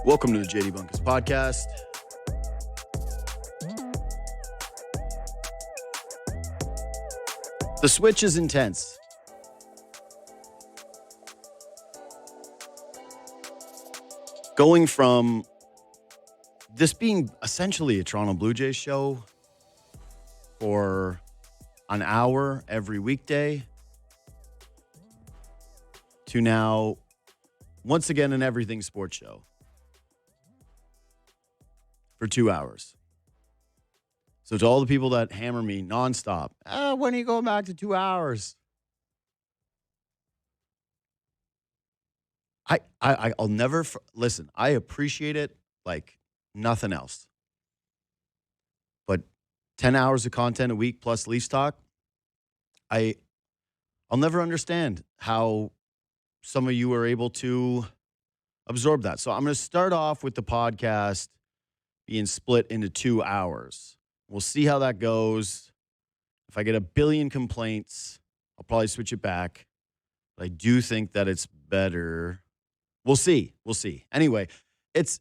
Welcome to the JD Bunkis podcast. The switch is intense. Going from this being essentially a Toronto Blue Jays show for an hour every weekday to now, once again, an everything sports show for 2 hours. So to all the people that hammer me nonstop, when are you going back to 2 hours? I'll never listen. I appreciate it like nothing else. But 10 hours of content a week plus Leafs talk, I'll never understand how some of you are able to absorb that. So I'm going to start off with the podcast being split into 2 hours. We'll see how that goes. If I get a billion complaints, I'll probably switch it back. But I do think that it's better. We'll see. Anyway, it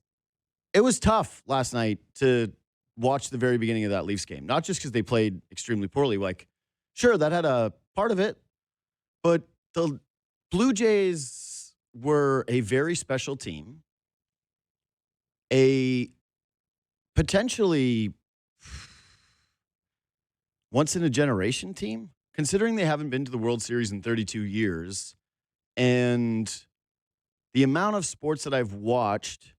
was tough last night to watch the very beginning of that Leafs game. Not just because they played extremely poorly. Like, sure, that had a part of it. But the Blue Jays were a very special team. A potentially once-in-a-generation team, considering they haven't been to the World Series in 32 years. And the amount of sports that I've watched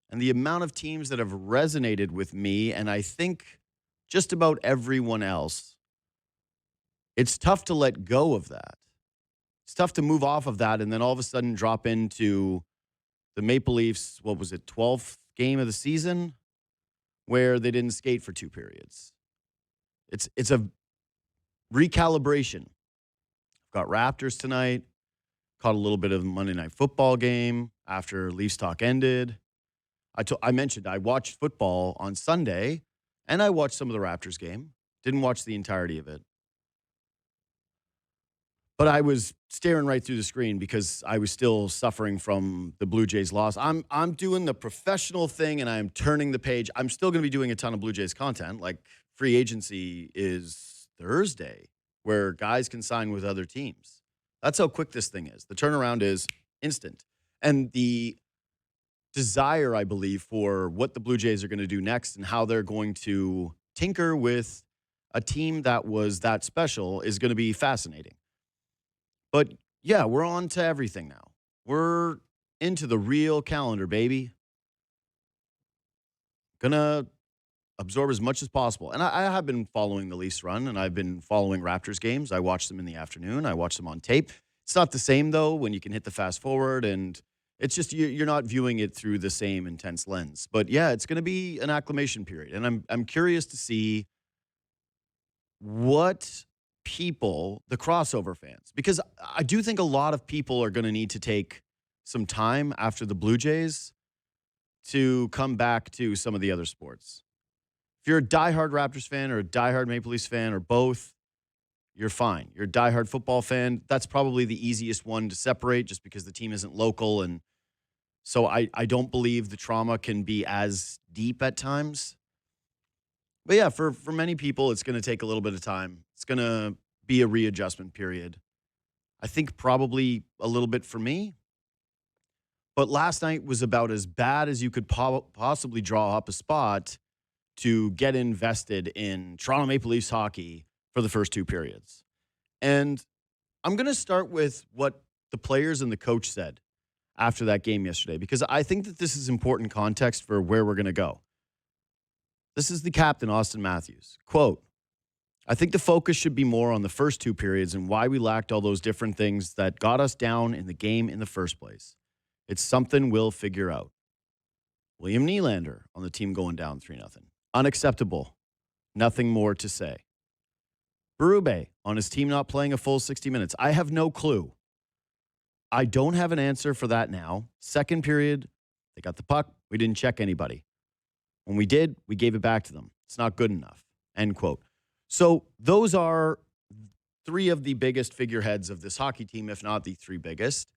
and the amount of teams that have resonated with me, and I think just about everyone else, it's tough to let go of that. It's tough to move off of that and then all of a sudden drop into the Maple Leafs, 12th game of the season, where they didn't skate for 2 periods. It's a recalibration. Got Raptors tonight. Caught a little bit of the Monday Night Football game after Leafs talk ended. I mentioned I watched football on Sunday, and I watched some of the Raptors game. Didn't watch the entirety of it. But I was staring right through the screen because I was still suffering from the Blue Jays loss. I'm doing the professional thing, and I'm turning the page. I'm still going to be doing a ton of Blue Jays content. Like, free agency is Thursday, where guys can sign with other teams. That's how quick this thing is. The turnaround is instant. And the desire, I believe, for what the Blue Jays are going to do next and how they're going to tinker with a team that was that special is going to be fascinating. But, yeah, we're on to everything now. We're into the real calendar, baby. Gonna absorb as much as possible. And I have been following the Leafs run, and I've been following Raptors games. I watch them in the afternoon. I watch them on tape. It's not the same, though, when you can hit the fast forward, and it's just you're not viewing it through the same intense lens. But, yeah, it's going to be an acclimation period, and I'm curious to see what people, the crossover fans, because I do think a lot of people are going to need to take some time after the Blue Jays to come back to some of the other sports. If you're a diehard Raptors fan or a diehard Maple Leafs fan or both, you're fine. You're a diehard football fan. That's probably the easiest one to separate just because the team isn't local. And so I don't believe the trauma can be as deep at times. But yeah, for many people, it's going to take a little bit of time. It's going to be a readjustment period. I think probably a little bit for me. But last night was about as bad as you could possibly draw up a spot to get invested in Toronto Maple Leafs hockey for the first 2 periods. And I'm going to start with what the players and the coach said after that game yesterday, because I think that this is important context for where we're going to go. This is the captain, Austin Matthews. Quote, "I think the focus should be more on the first 2 periods and why we lacked all those different things that got us down in the game in the first place. It's something we'll figure out." William Nylander on the team going down 3-0. Unacceptable. Nothing more to say. Berube on his team not playing a full 60 minutes. I have no clue. I don't have an answer for that now. Second period, they got the puck. We didn't check anybody. When we did, we gave it back to them. It's not good enough. End quote. So those are 3 of the biggest figureheads of this hockey team, if not the 3 biggest.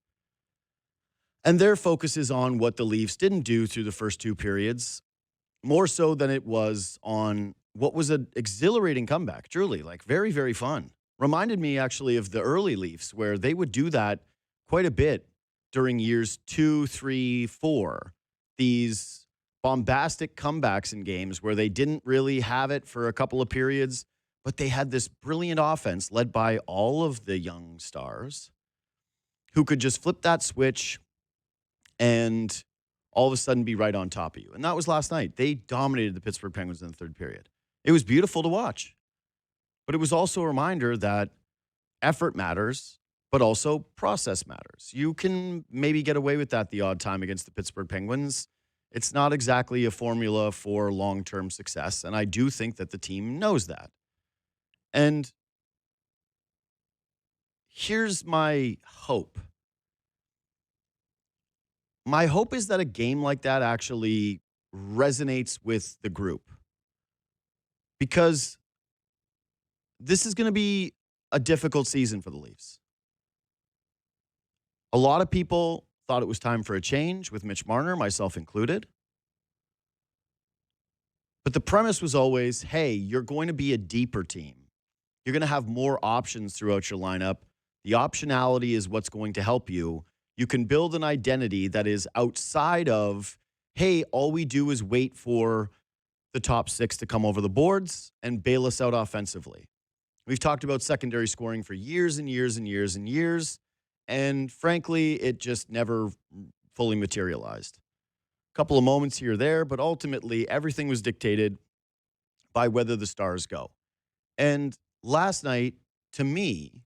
And their focus is on what the Leafs didn't do through the first two periods, more so than it was on what was an exhilarating comeback. Truly, like very, very fun. Reminded me actually of the early Leafs where they would do that quite a bit during years 2, 3, 4. These bombastic comebacks in games where they didn't really have it for a couple of periods, but they had this brilliant offense led by all of the young stars who could just flip that switch and all of a sudden be right on top of you. And that was last night. They dominated the Pittsburgh Penguins in the third period. It was beautiful to watch. But it was also a reminder that effort matters, but also process matters. You can maybe get away with that the odd time against the Pittsburgh Penguins. It's not exactly a formula for long-term success, and I do think that the team knows that. And here's my hope. My hope is that a game like that actually resonates with the group. Because this is going to be a difficult season for the Leafs. A lot of people thought it was time for a change with Mitch Marner, myself included. But the premise was always, hey, you're going to be a deeper team. You're going to have more options throughout your lineup. The optionality is what's going to help you. You can build an identity that is outside of, hey, all we do is wait for the top six to come over the boards and bail us out offensively. We've talked about secondary scoring for years and years and years and years, and frankly, it just never fully materialized. A couple of moments here or there, but ultimately, everything was dictated by whether the Stars go. And last night, to me,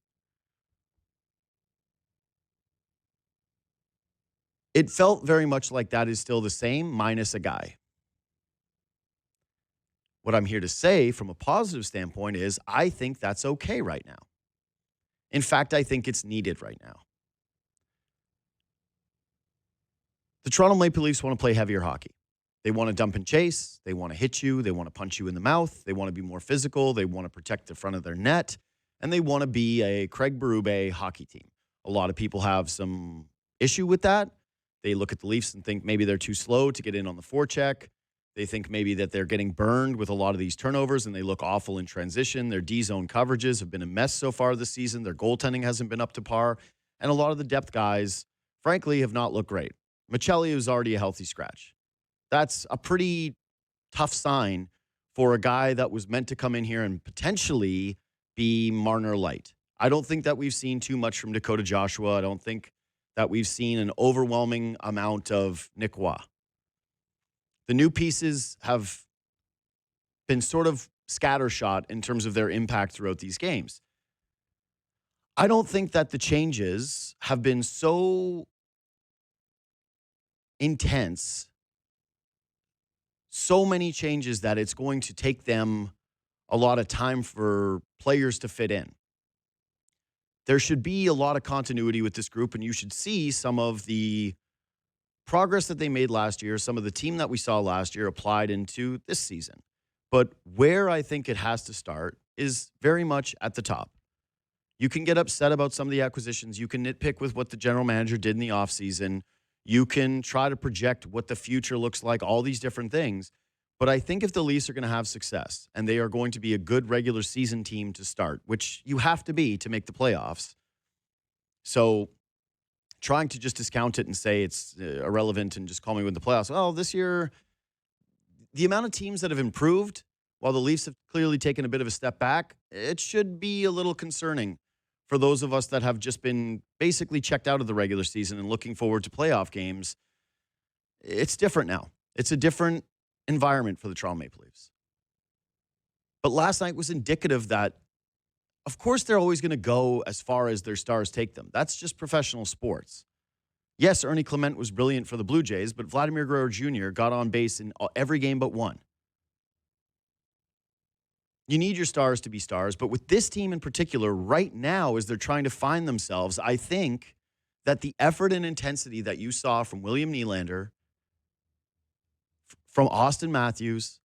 it felt very much like that is still the same, minus a guy. What I'm here to say from a positive standpoint is I think that's okay right now. In fact, I think it's needed right now. The Toronto Maple Leafs want to play heavier hockey. They want to dump and chase. They want to hit you. They want to punch you in the mouth. They want to be more physical. They want to protect the front of their net. And they want to be a Craig Berube hockey team. A lot of people have some issue with that. They look at the Leafs and think maybe they're too slow to get in on the forecheck. They think maybe that they're getting burned with a lot of these turnovers and they look awful in transition. Their D-zone coverages have been a mess so far this season. Their goaltending hasn't been up to par. And a lot of the depth guys, frankly, have not looked great. Mirtle is already a healthy scratch. That's a pretty tough sign for a guy that was meant to come in here and potentially be Marner light. I don't think that we've seen too much from Dakota Joshua. I don't think that we've seen an overwhelming amount of Nick Roy. The new pieces have been sort of scattershot in terms of their impact throughout these games. I don't think that the changes have been so intense, so many changes that it's going to take them a lot of time for players to fit in. There should be a lot of continuity with this group, and you should see some of the progress that they made last year, some of the team that we saw last year applied into this season. But where I think it has to start is very much at the top. You can get upset about some of the acquisitions. You can nitpick with what the general manager did in the offseason. You can try to project what the future looks like, all these different things. But I think if the Leafs are going to have success and they are going to be a good regular season team to start, which you have to be to make the playoffs. So trying to just discount it and say it's irrelevant and just call me when the playoffs. Well, this year, the amount of teams that have improved while the Leafs have clearly taken a bit of a step back, it should be a little concerning for those of us that have just been basically checked out of the regular season and looking forward to playoff games. It's different now. It's a different environment for the Toronto Maple Leafs. But last night was indicative that, of course, they're always going to go as far as their stars take them. That's just professional sports. Yes, Ernie Clement was brilliant for the Blue Jays, but Vladimir Guerrero Jr. got on base in every game but one. You need your stars to be stars, but with this team in particular, right now, as they're trying to find themselves, I think that the effort and intensity that you saw from William Nylander, from Austin Matthews,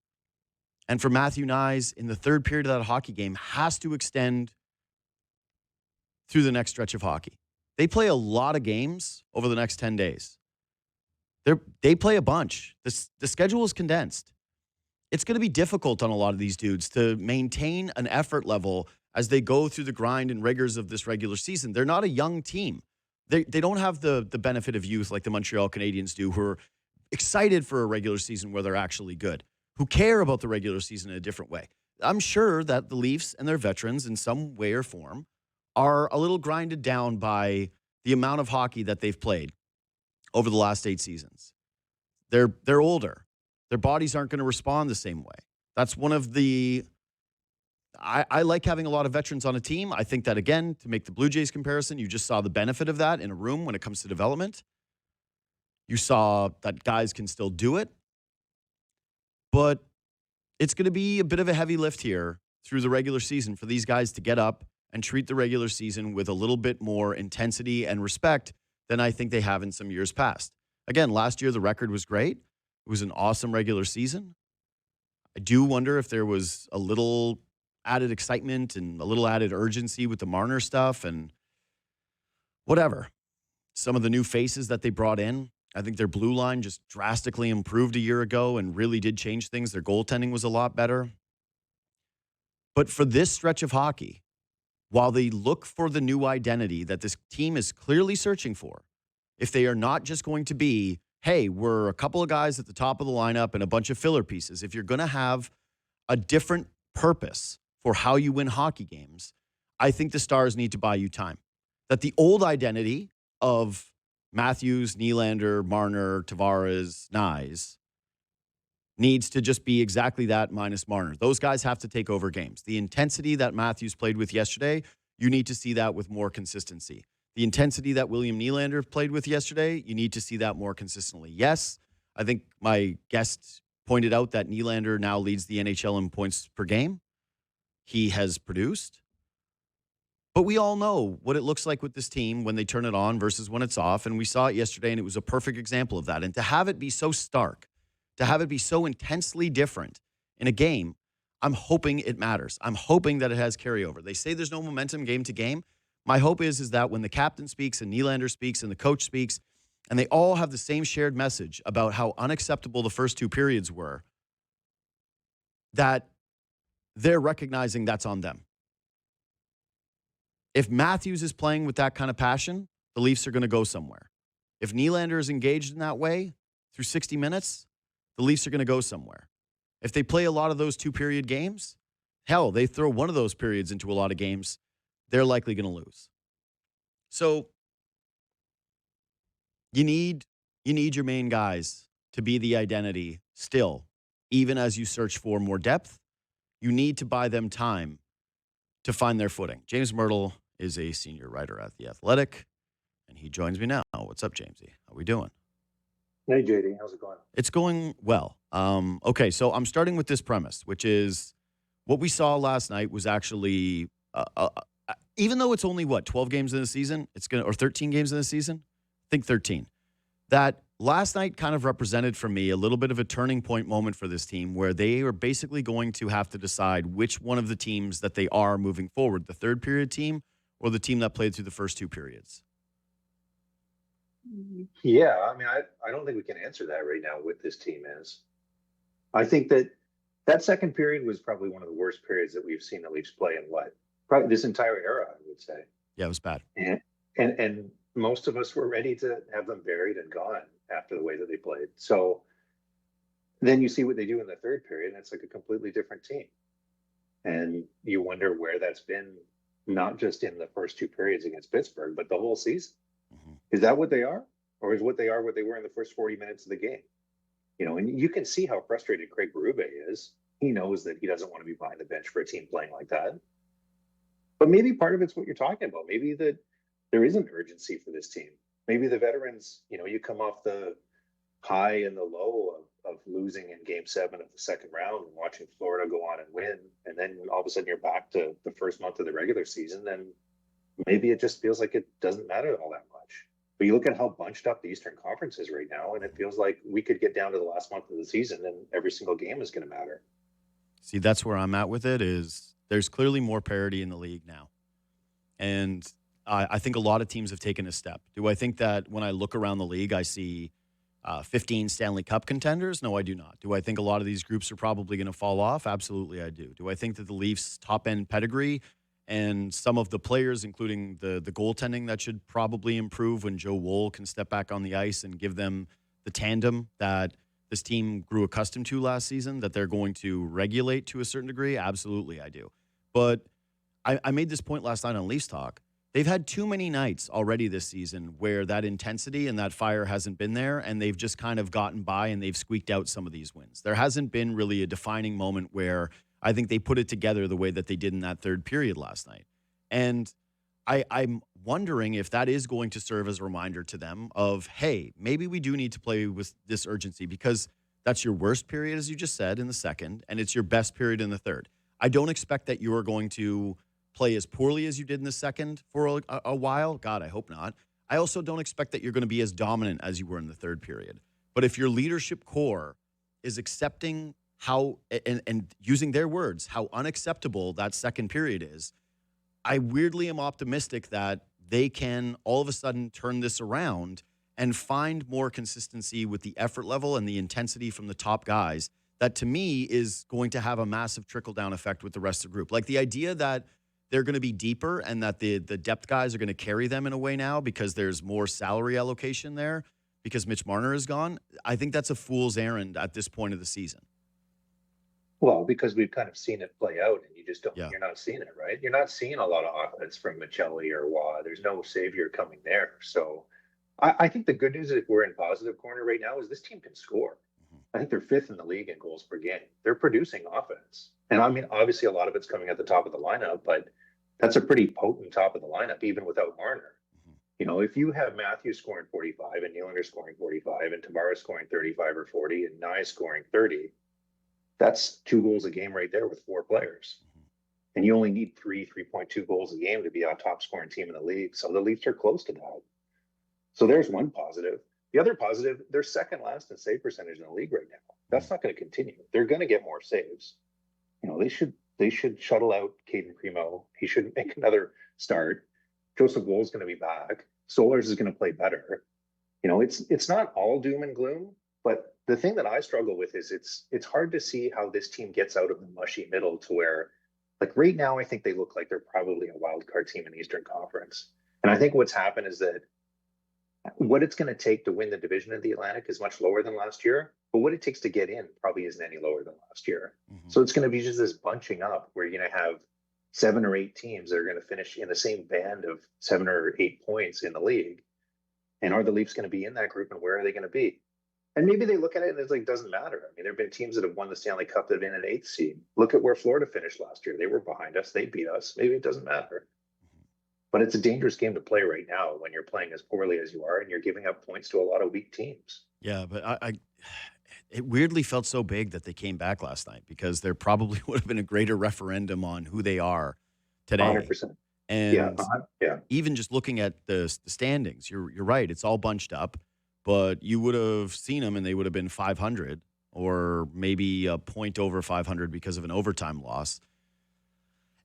and from Matthew Nyes in the third period of that hockey game has to extend through the next stretch of hockey. They play a lot of games over the next 10 days. They play a bunch. The schedule is condensed. It's going to be difficult on a lot of these dudes to maintain an effort level as they go through the grind and rigors of this regular season. They're not a young team. They don't have the benefit of youth like the Montreal Canadiens do, who are excited for a regular season where they're actually good, who care about the regular season in a different way. I'm sure that the Leafs and their veterans in some way or form are a little grinded down by the amount of hockey that they've played over the last 8 seasons. They're older. Their bodies aren't going to respond the same way. That's one of the I like having a lot of veterans on a team. I think that, again, to make the Blue Jays comparison, you just saw the benefit of that in a room when it comes to development. You saw that guys can still do it. But it's going to be a bit of a heavy lift here through the regular season for these guys to get up and treat the regular season with a little bit more intensity and respect than I think they have in some years past. Again, last year the record was great. It was an awesome regular season. I do wonder if there was a little added excitement and a little added urgency with the Marner stuff and whatever. Some of the new faces that they brought in, I think their blue line just drastically improved a year ago and really did change things. Their goaltending was a lot better. But for this stretch of hockey, while they look for the new identity that this team is clearly searching for, if they are not just going to be, hey, we're a couple of guys at the top of the lineup and a bunch of filler pieces, if you're going to have a different purpose for how you win hockey games, I think the Stars need to buy you time. That the old identity of Matthews, Nylander, Marner, Tavares, Nyes needs to just be exactly that minus Marner. Those guys have to take over games. The intensity that Matthews played with yesterday, you need to see that with more consistency. The intensity that William Nylander played with yesterday, you need to see that more consistently. Yes, I think my guest pointed out that Nylander now leads the NHL in points per game. He has produced. But we all know what it looks like with this team when they turn it on versus when it's off. And we saw it yesterday, and it was a perfect example of that. And to have it be so stark, to have it be so intensely different in a game, I'm hoping it matters. I'm hoping that it has carryover. They say there's no momentum game to game. My hope is that when the captain speaks and Nylander speaks and the coach speaks, and they all have the same shared message about how unacceptable the first 2 periods were, that they're recognizing that's on them. If Matthews is playing with that kind of passion, the Leafs are going to go somewhere. If Nylander is engaged in that way through 60 minutes, the Leafs are going to go somewhere. If they play a lot of those 2-period games, hell, they throw one of those periods into a lot of games, they're likely going to lose. So you need your main guys to be the identity still, even as you search for more depth. You need to buy them time to find their footing. James Mirtle is a senior writer at The Athletic, and he joins me now. What's up, Jamesy? How we doing? Hey, JD. How's it going? It's going well. Okay, so I'm starting with this premise, which is what we saw last night was actually, even though it's only, 12 games in the season, or 13 games in the season? I think 13. That last night kind of represented for me a little bit of a turning point moment for this team where they are basically going to have to decide which one of the teams that they are moving forward, the third period team or the team that played through the first 2 periods. Yeah, I mean, I don't think we can answer that right now what this team is. I think that second period was probably one of the worst periods that we've seen the Leafs play in probably this entire era, I would say. Yeah, it was bad. And most of us were ready to have them buried and gone after the way that they played. So then you see what they do in the third period, and it's like a completely different team. And you wonder where that's been, not just in the first 2 periods against Pittsburgh, but the whole season. Mm-hmm. Is that what they are? Or is what they are what they were in the first 40 minutes of the game? You know, and you can see how frustrated Craig Berube is. He knows that he doesn't want to be behind the bench for a team playing like that. But maybe part of it's what you're talking about. Maybe that there is an urgency for this team. Maybe the veterans, you come off the high and the low of losing in Game 7 of the second round and watching Florida go on and win, and then all of a sudden you're back to the first month of the regular season, then maybe it just feels like it doesn't matter all that much. But you look at how bunched up the Eastern Conference is right now, and it feels like we could get down to the last month of the season and every single game is going to matter. See, that's where I'm at with it, is there's clearly more parity in the league now. And I think a lot of teams have taken a step. Do I think that when I look around the league, I see 15 Stanley Cup contenders? No, I do not. Do I think a lot of these groups are probably going to fall off? Absolutely, I do. Do I think that the Leafs' top-end pedigree and some of the players, including the goaltending, that should probably improve when Joe Woll can step back on the ice and give them the tandem that this team grew accustomed to last season, that they're going to regulate to a certain degree? Absolutely, I do. But I made this point last night on Leafs Talk. They've had too many nights already this season where that intensity and that fire hasn't been there, and they've just kind of gotten by and they've squeaked out some of these wins. There hasn't been really a defining moment where I think they put it together the way that they did in that third period last night. And I'm wondering if that is going to serve as a reminder to them of, hey, maybe we do need to play with this urgency, because that's your worst period, as you just said, in the second, and it's your best period in the third. I don't expect that you are going to play as poorly as you did in the second for a while. God, I hope not. I also don't expect that you're going to be as dominant as you were in the third period. But if your leadership core is accepting how, and using their words, how unacceptable that second period is, I weirdly am optimistic that they can all of a sudden turn this around and find more consistency with the effort level and the intensity from the top guys. That, to me, is going to have a massive trickle-down effect with the rest of the group. Like the idea that they're going to be deeper and that the depth guys are going to carry them in a way now because there's more salary allocation there because Mitch Marner is gone, I think that's a fool's errand at this point of the season. Well, because we've kind of seen it play out, and you just don't, Yeah. you're not seeing it, right? You're not seeing a lot of offense from Michelli or Waugh. There's no savior coming there. So I think the good news, if we're in positive corner right now, is this team can score. I think they're fifth in the league in goals per game. They're producing offense. And I mean, obviously, a lot of it's coming at the top of the lineup, but that's a pretty potent top of the lineup, even without Marner. You know, if you have Matthews scoring 45 and Nylander scoring 45 and Tavares scoring 35 or 40 and Nye scoring 30, that's 2 goals a game right there with 4 players. And you only need 3.2 goals a game to be a top scoring team in the league. So the Leafs are close to that. So there's one positive. The other positive, they're second last in save percentage in the league right now. That's not going to continue. They're going to get more saves. You know, they should shuttle out Caden Primo. He should make another start. Joseph Woll is going to be back. Solars is going to play better. You know, it's not all doom and gloom, but the thing that I struggle with is it's hard to see how this team gets out of the mushy middle to where, like right now, I think they look like they're probably a wild card team in the Eastern Conference. And I think what's happened is that what it's going to take to win the division of the Atlantic is much lower than last year, but what it takes to get in probably isn't any lower than last year. So it's going to be just this bunching up where you're going to have 7 or 8 teams that are going to finish in the same band of 7 or 8 points in the league. And are the Leafs going to be in that group, and where are they going to be? And maybe they look at it and it's like, doesn't matter. I mean, there have been teams that have won the Stanley Cup that have been an 8th seed. Look at where Florida finished last year. They were behind us. They beat us. Maybe it doesn't matter. But it's a dangerous game to play right now when you're playing as poorly as you are and you're giving up points to a lot of weak teams. Yeah, but it weirdly felt so big that they came back last night, because there probably would have been a greater referendum on who they are today. 100%. And yeah. even just looking at the standings, you're right. It's all bunched up, but you would have seen them and they would have been 500 or maybe a point over 500 because of an overtime loss,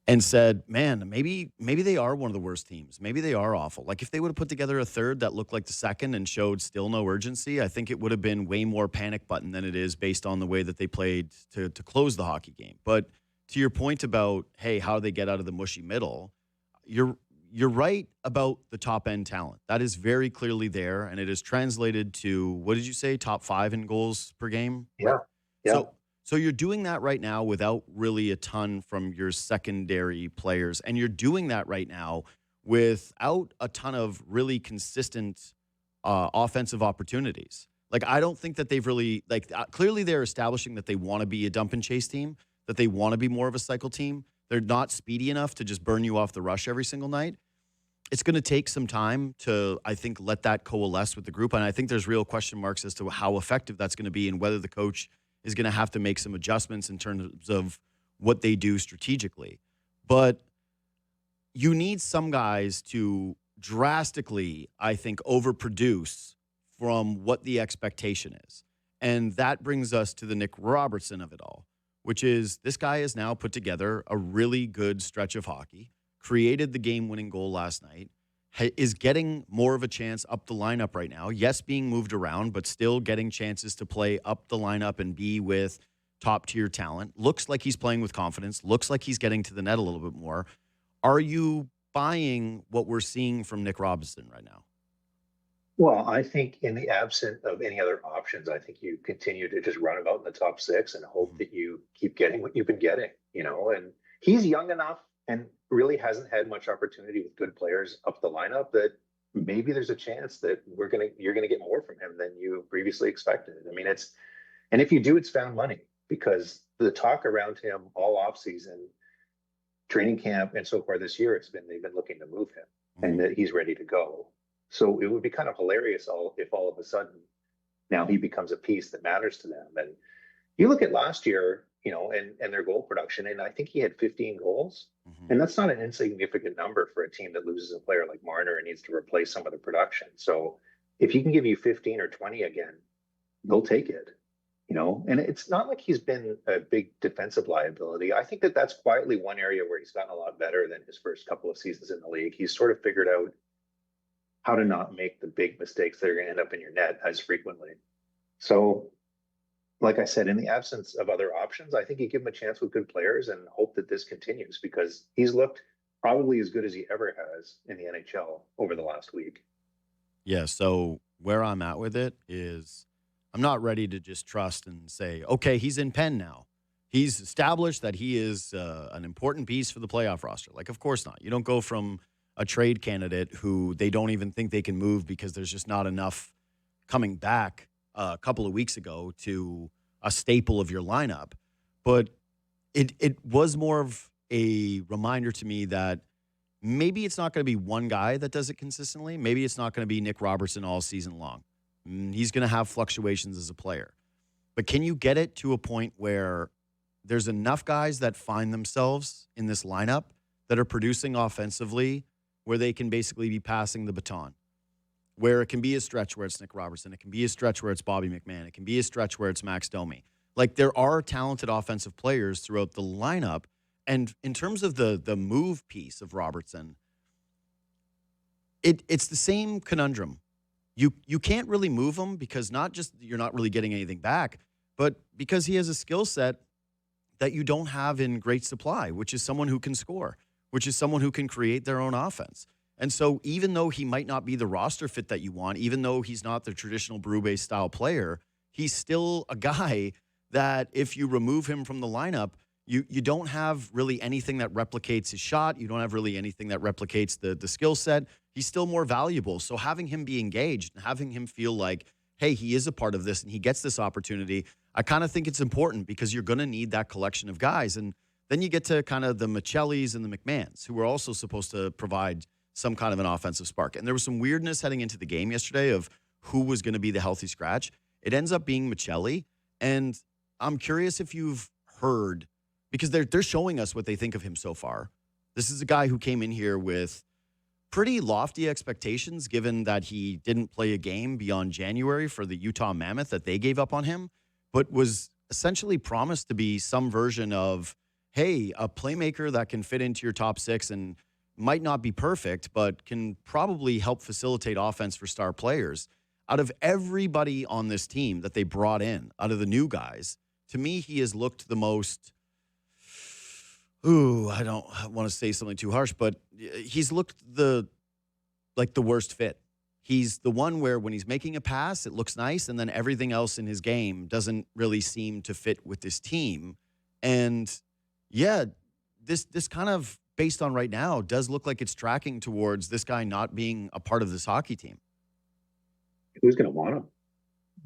and said, man, maybe they are one of the worst teams. Maybe they are awful. Like if they would have put together a third that looked like the second and showed still no urgency, I think it would have been way more panic button than it is based on the way that they played to close the hockey game. But to your point about, hey, how they get out of the mushy middle, you're right about the top end talent. That is very clearly there, and it is translated to, what did you say, top 5 in goals per game? Yeah. So you're doing that right now without really a ton from your secondary players, and you're doing that right now without a ton of really consistent offensive opportunities. Like, I don't think that they've really, clearly they're establishing that they want to be a dump and chase team, that they want to be more of a cycle team. They're not speedy enough to just burn you off the rush every single night. It's going to take some time to, I think, let that coalesce with the group. And I think there's real question marks as to how effective that's going to be and whether the coach is going to have to make some adjustments in terms of what they do strategically. But you need some guys to drastically, I think, overproduce from what the expectation is. And that brings us to the Nick Robertson of it all, which is this guy has now put together a really good stretch of hockey, created the game-winning goal last night, is getting more of a chance up the lineup right now. Yes, being moved around, but still getting chances to play up the lineup and be with top tier talent. Looks like he's playing with confidence. Looks like he's getting to the net a little bit more. Are you buying what we're seeing from Nick Robinson right now? Well, I think in the absence of any other options, I think you continue to just run about in the top six and hope Mhm. that you keep getting what you've been getting, and he's young enough and really hasn't had much opportunity with good players up the lineup that maybe there's a chance that you're gonna get more from him than you previously expected. I mean, and if you do, it's found money because the talk around him all off season, training camp, and so far this year, they've been looking to move him and Mhm. that he's ready to go. So it would be kind of hilarious if all of a sudden now he becomes a piece that matters to them. And you look at last year, and their goal production, and I think he had 15 goals. Mhm. And that's not an insignificant number for a team that loses a player like Marner and needs to replace some of the production. So if he can give you 15 or 20 again, they'll take it. And it's not like he's been a big defensive liability. I think that that's quietly one area where he's gotten a lot better than his first couple of seasons in the league. He's sort of figured out how to not make the big mistakes that are going to end up in your net as frequently. So, like I said, in the absence of other options, I think you give him a chance with good players and hope that this continues because he's looked probably as good as he ever has in the NHL over the last week. Yeah. So where I'm at with it is I'm not ready to just trust and say, okay, he's in pen now. He's established that he is an important piece for the playoff roster. Like, of course not. You don't go from a trade candidate who they don't even think they can move because there's just not enough coming back a couple of weeks ago to a staple of your lineup. But it was more of a reminder to me that maybe it's not going to be one guy that does it consistently. Maybe it's not going to be Nick Robertson all season long. He's going to have fluctuations as a player. But can you get it to a point where there's enough guys that find themselves in this lineup that are producing offensively where they can basically be passing the baton? Where it can be a stretch where it's Nick Robertson. It can be a stretch where it's Bobby McMahon. It can be a stretch where it's Max Domi. Like, there are talented offensive players throughout the lineup. And in terms of the move piece of Robertson, it's the same conundrum. You can't really move him because not just you're not really getting anything back, but because he has a skill set that you don't have in great supply, which is someone who can score, which is someone who can create their own offense. And so even though he might not be the roster fit that you want, even though he's not the traditional Berube style player, he's still a guy that if you remove him from the lineup, you don't have really anything that replicates his shot. You don't have really anything that replicates the skill set. He's still more valuable. So having him be engaged and having him feel like, hey, he is a part of this and he gets this opportunity, I kind of think it's important because you're going to need that collection of guys. And then you get to kind of the Michellis and the McMahons, who are also supposed to provide some kind of an offensive spark. And there was some weirdness heading into the game yesterday of who was going to be the healthy scratch. It ends up being Michelli. And I'm curious if you've heard, because they're showing us what they think of him so far. This is a guy who came in here with pretty lofty expectations, given that he didn't play a game beyond January for the Utah Mammoth that they gave up on him, but was essentially promised to be some version of, hey, a playmaker that can fit into your top six and might not be perfect, but can probably help facilitate offense for star players. Out of everybody on this team that they brought in, out of the new guys, to me, he has looked the most, I don't want to say something too harsh, but he's looked the worst fit. He's the one where when he's making a pass, it looks nice, and then everything else in his game doesn't really seem to fit with this team. And yeah, this kind of, based on right now, does look like it's tracking towards this guy not being a part of this hockey team. Who's going to want him?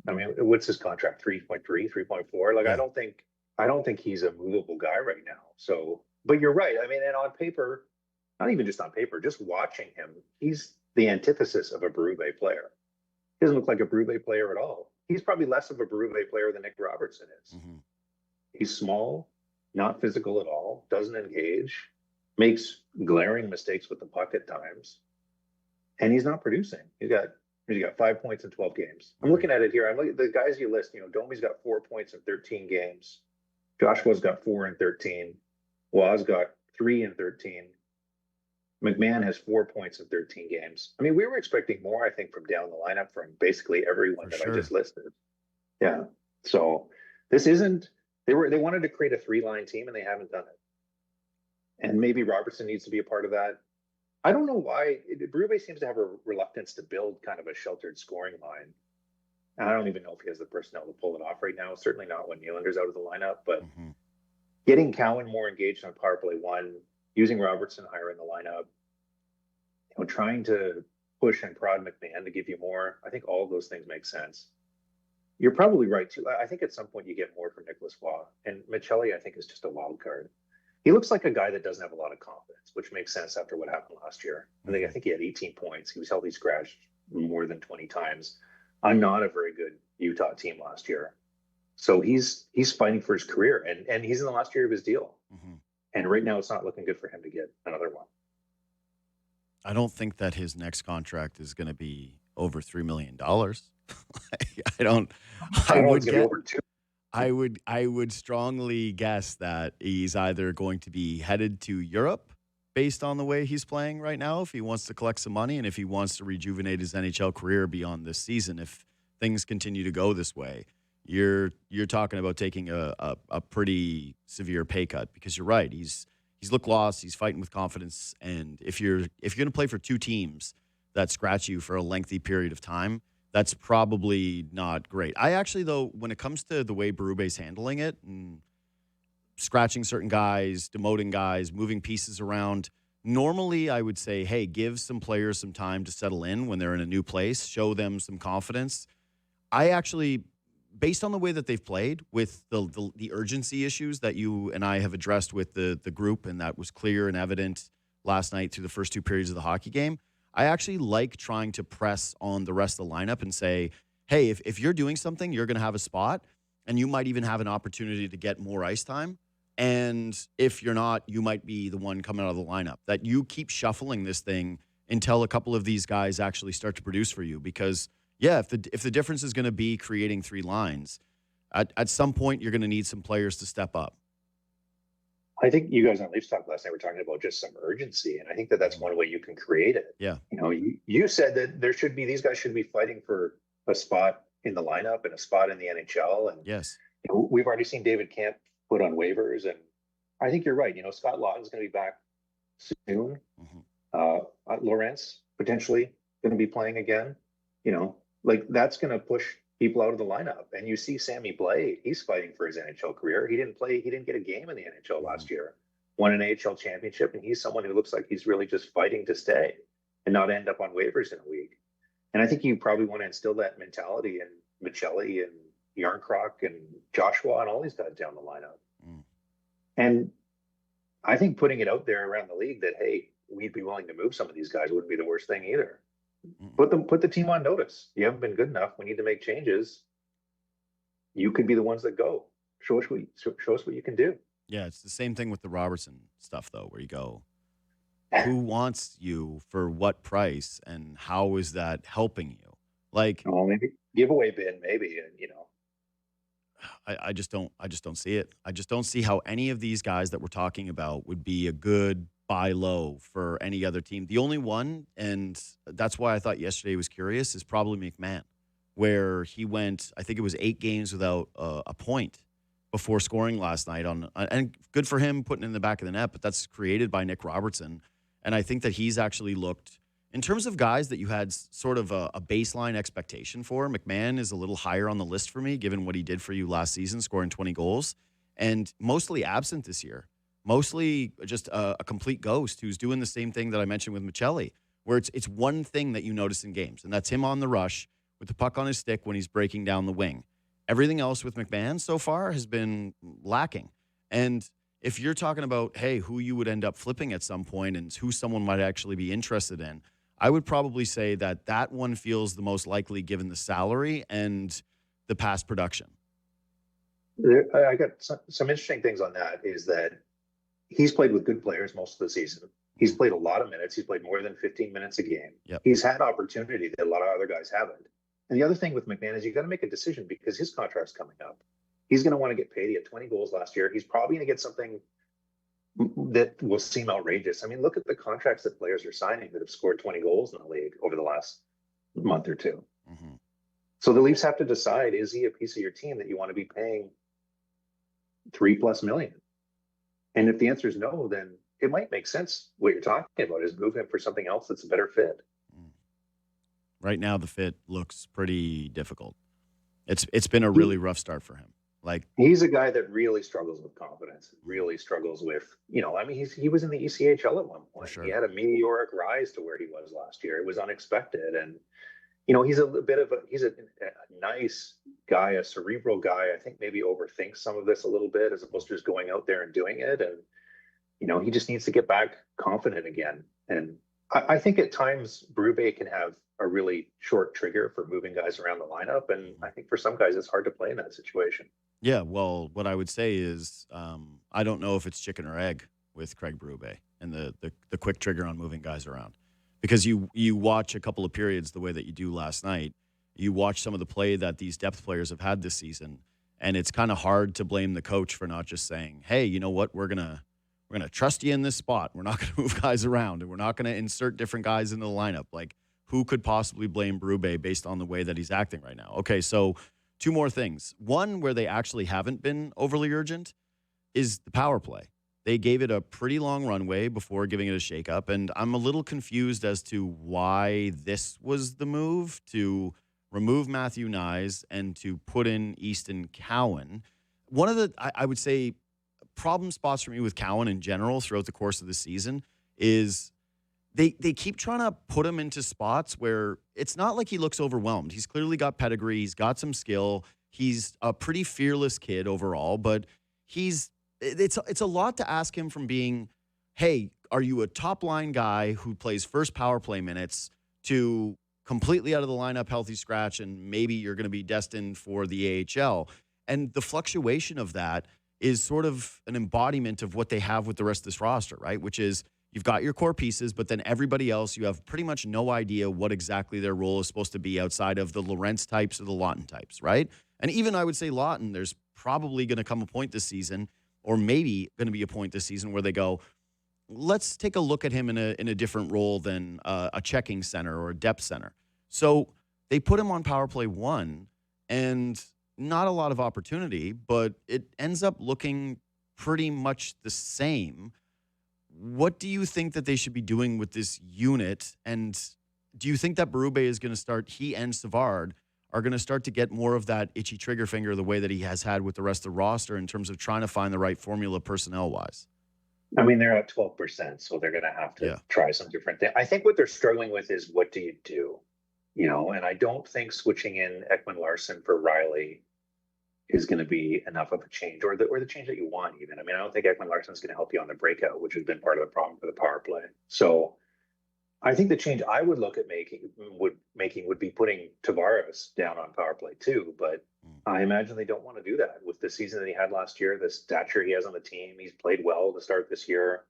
I mean, what's his contract? 3.3, 3.4? Like, Yeah. I don't think he's a movable guy right now. So, but you're right. I mean, and on paper, not even just on paper, just watching him, he's the antithesis of a Berube player. He doesn't look like a Berube player at all. He's probably less of a Berube player than Nick Robertson is. Mm-hmm. He's small, not physical at all, doesn't engage, makes glaring mistakes with the puck at times, and he's not producing. He's got 5 points in 12 games. I'm looking at it here. I'm looking at the guys you list. Domi's got 4 points in 13 games. Joshua's got 4 in 13. Waz got 3 in 13. McMahon has 4 points in 13 games. I mean, we were expecting more, I think, from down the lineup from basically everyone For that I just sure. listed. Yeah. So this isn't, they wanted to create a 3-line team and they haven't done it. And maybe Robertson needs to be a part of that. I don't know why. Berube seems to have a reluctance to build kind of a sheltered scoring line. And I don't even know if he has the personnel to pull it off right now. Certainly not when Nylander's out of the lineup. But getting Cowan more engaged on power play 1, using Robertson higher in the lineup, trying to push and prod McMahon to give you more. I think all of those things make sense. You're probably right too. I think at some point you get more from Nicholas Waugh, and Mirtle, I think, is just a wild card. He looks like a guy that doesn't have a lot of confidence, which makes sense after what happened last year. I think he had 18 points. He was healthy scratched more than 20 times. I'm not a very good Utah team last year. So he's fighting for his career, and he's in the last year of his deal. And right now it's not looking good for him to get another one. I don't think that his next contract is going to be over $3 million. I don't. I don't know it's going to be over 2. I would strongly guess that he's either going to be headed to Europe based on the way he's playing right now, if he wants to collect some money and if he wants to rejuvenate his NHL career beyond this season. If things continue to go this way, you're talking about taking a pretty severe pay cut, because you're right. He's looked lost. He's fighting with confidence. And if you're going to play for 2 teams that scratch you for a lengthy period of time, that's probably not great. I actually, though, when it comes to the way Berube's handling it, and scratching certain guys, demoting guys, moving pieces around, normally I would say, hey, give some players some time to settle in when they're in a new place, show them some confidence. I actually, based on the way that they've played, with the urgency issues that you and I have addressed with the group, and that was clear and evident last night through the first 2 periods of the hockey game, I actually like trying to press on the rest of the lineup and say, hey, if you're doing something, you're going to have a spot, and you might even have an opportunity to get more ice time. And if you're not, you might be the one coming out of the lineup. That you keep shuffling this thing until a couple of these guys actually start to produce for you. Because, yeah, if the difference is going to be creating 3 lines, at some point you're going to need some players to step up. I think you guys on Leafs Talk last night were talking about just some urgency, and I think that's one way you can create it. Yeah. You said that these guys should be fighting for a spot in the lineup and a spot in the NHL. And yes, we've already seen David Kampf put on waivers, and I think you're right. Scott Lawton's going to be back soon. Lawrence potentially going to be playing again. That's going to push people out of the lineup. And you see Sammy Blais, he's fighting for his NHL career. He didn't get a game in the NHL last year, won an AHL championship, and he's someone who looks like he's really just fighting to stay and not end up on waivers in a week. And I think you probably want to instill that mentality in Michelli and Yarncroc and Joshua and all these guys down the lineup. And I think putting it out there around the league that, hey, we'd be willing to move some of these guys wouldn't be the worst thing either. Put the team on notice. You haven't been good enough. We need to make changes. You could be the ones that go. Show us what you can do. Yeah, it's the same thing with the Robertson stuff, though, where you go, who wants you for what price, and how is that helping you? Maybe giveaway bid, maybe, and I just don't see it. I just don't see how any of these guys that we're talking about would be a good buy low for any other team. The only one, and that's why I thought yesterday was curious, is probably McMahon, where he went, I think it was 8 games without a point before scoring last night and good for him putting it in the back of the net, but that's created by Nick Robertson. And I think that he's actually looked, in terms of guys that you had sort of a baseline expectation for, McMahon is a little higher on the list for me, given what he did for you last season, scoring 20 goals, and mostly absent this year. Mostly just a complete ghost who's doing the same thing that I mentioned with Michelli, where it's one thing that you notice in games, and that's him on the rush with the puck on his stick when he's breaking down the wing. Everything else with McMahon so far has been lacking. And if you're talking about, hey, who you would end up flipping at some point and who someone might actually be interested in, I would probably say that one feels the most likely given the salary and the past production. I got some interesting things on that, is that he's played with good players most of the season. He's played a lot of minutes. He's played more than 15 minutes a game. Yep. He's had opportunity that a lot of other guys haven't. And the other thing with McMahon is you got to make a decision, because his contract's coming up. He's going to want to get paid. He had 20 goals last year. He's probably going to get something that will seem outrageous. I mean, look at the contracts that players are signing that have scored 20 goals in the league over the last month or two. Mm-hmm. So the Leafs have to decide, is he a piece of your team that you want to be paying $3+ million? And if the answer is no, then it might make sense. What you're talking about is move him for something else that's a better fit. Right now, the fit looks pretty difficult. It's been a really rough start for him. Like, he's a guy that really struggles with confidence, really struggles with, I mean, he was in the ECHL at one point. sure. He had a meteoric rise to where he was last year. It was unexpected. And, he's he's a nice guy, a cerebral guy. I think maybe overthinks some of this a little bit as opposed to just going out there and doing it. And, he just needs to get back confident again. And I think at times Berube can have a really short trigger for moving guys around the lineup. And I think for some guys, it's hard to play in that situation. Yeah, well, what I would say is I don't know if it's chicken or egg with Craig Berube and the quick trigger on moving guys around. Because you watch a couple of periods the way that you do last night, you watch some of the play that these depth players have had this season, and it's kind of hard to blame the coach for not just saying, hey, you know what, we're gonna trust you in this spot. We're not gonna move guys around, and we're not gonna insert different guys into the lineup. Like, who could possibly blame Berube based on the way that he's acting right now? Okay, so two more things. One, where they actually haven't been overly urgent, is the power play. They gave it a pretty long runway before giving it a shakeup, and I'm a little confused as to why this was the move to remove Matthew Nyes and to put in Easton Cowan. One of the, I would say, problem spots for me with Cowan in general throughout the course of the season is they keep trying to put him into spots where it's not like he looks overwhelmed. He's clearly got pedigree. He's got some skill. He's a pretty fearless kid overall, but it's a lot to ask him from being, hey, are you a top line guy who plays first power play minutes to completely out of the lineup, healthy scratch, and maybe you're going to be destined for the AHL. And the fluctuation of that is sort of an embodiment of what they have with the rest of this roster, right? Which is you've got your core pieces, but then everybody else, you have pretty much no idea what exactly their role is supposed to be outside of the Lorentz types or the Lawton types, right? And even I would say Lawton, there's probably going to come a point this season, or maybe going to be a point this season where they go, let's take a look at him in a different role than a checking center or a depth center. So they put him on power play 1, and not a lot of opportunity, but it ends up looking pretty much the same. What do you think that they should be doing with this unit? And do you think that Berube is going to start, he and Savard are going to start to get more of that itchy trigger finger the way that he has had with the rest of the roster in terms of trying to find the right formula personnel-wise? I mean, they're at 12%, so they're going to have to try some different things. I think what they're struggling with is what do you do? And I don't think switching in Ekman Larson for Riley is going to be enough of a change, or the change that you want even. I mean, I don't think Ekman Larson is going to help you on the breakout, which has been part of the problem for the power play. So I think the change I would look at making would be putting Tavares down on power play 2, but I imagine they don't want to do that with the season that he had last year, the stature he has on the team. He's played well to start this year,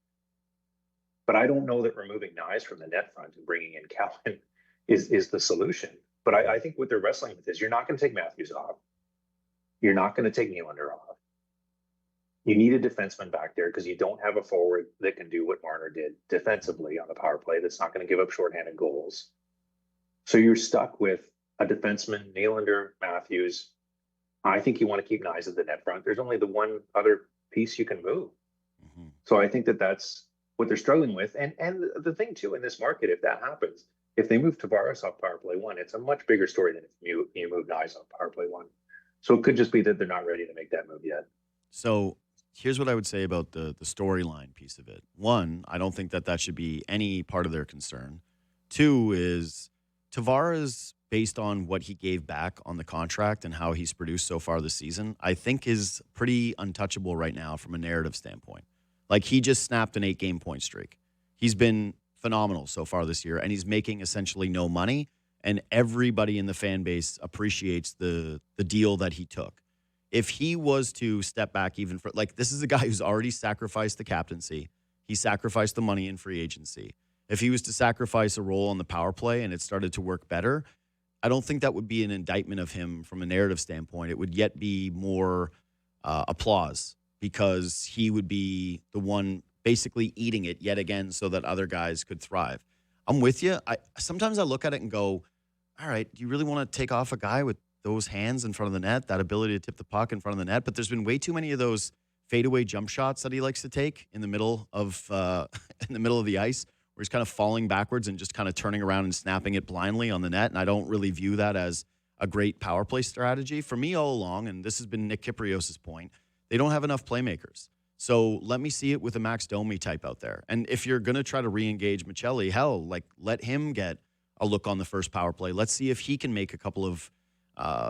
but I don't know that removing Nyes from the net front and bringing in Cowan is the solution. But I think what they're wrestling with is you're not going to take Matthews off. You're not going to take Nylander off. You need a defenseman back there because you don't have a forward that can do what Marner did defensively on the power play that's not going to give up shorthanded goals. So you're stuck with a defenseman, Nylander, Matthews. I think you want to keep Nyes at the net front. There's only the one other piece you can move. Mm-hmm. So I think that's what they're struggling with. And the thing, too, in this market, if that happens, if they move Tavares off power play 1, it's a much bigger story than if you move Nyes off power play 1. So it could just be that they're not ready to make that move yet. So here's what I would say about the storyline piece of it. 1, I don't think that should be any part of their concern. 2 is Tavares, based on what he gave back on the contract and how he's produced so far this season, I think is pretty untouchable right now from a narrative standpoint. Like, he just snapped an 8-game point streak. He's been phenomenal so far this year, and he's making essentially no money, and everybody in the fan base appreciates the deal that he took. If he was to step back even for, like, this is a guy who's already sacrificed the captaincy. He sacrificed the money in free agency. If he was to sacrifice a role on the power play and it started to work better, I don't think that would be an indictment of him from a narrative standpoint. It would yet be more applause because he would be the one basically eating it yet again so that other guys could thrive. I'm with you. Sometimes I look at it and go, all right, do you really want to take off a guy with those hands in front of the net, that ability to tip the puck in front of the net? But there's been way too many of those fadeaway jump shots that he likes to take in the middle of in the middle of the ice, where he's kind of falling backwards and just kind of turning around and snapping it blindly on the net. And I don't really view that as a great power play strategy. For me all along, and this has been Nick Kyprios' point, they don't have enough playmakers. So let me see it with a Max Domi type out there. And if you're going to try to re-engage Michelli, hell, like let him get a look on the first power play. Let's see if he can make a couple of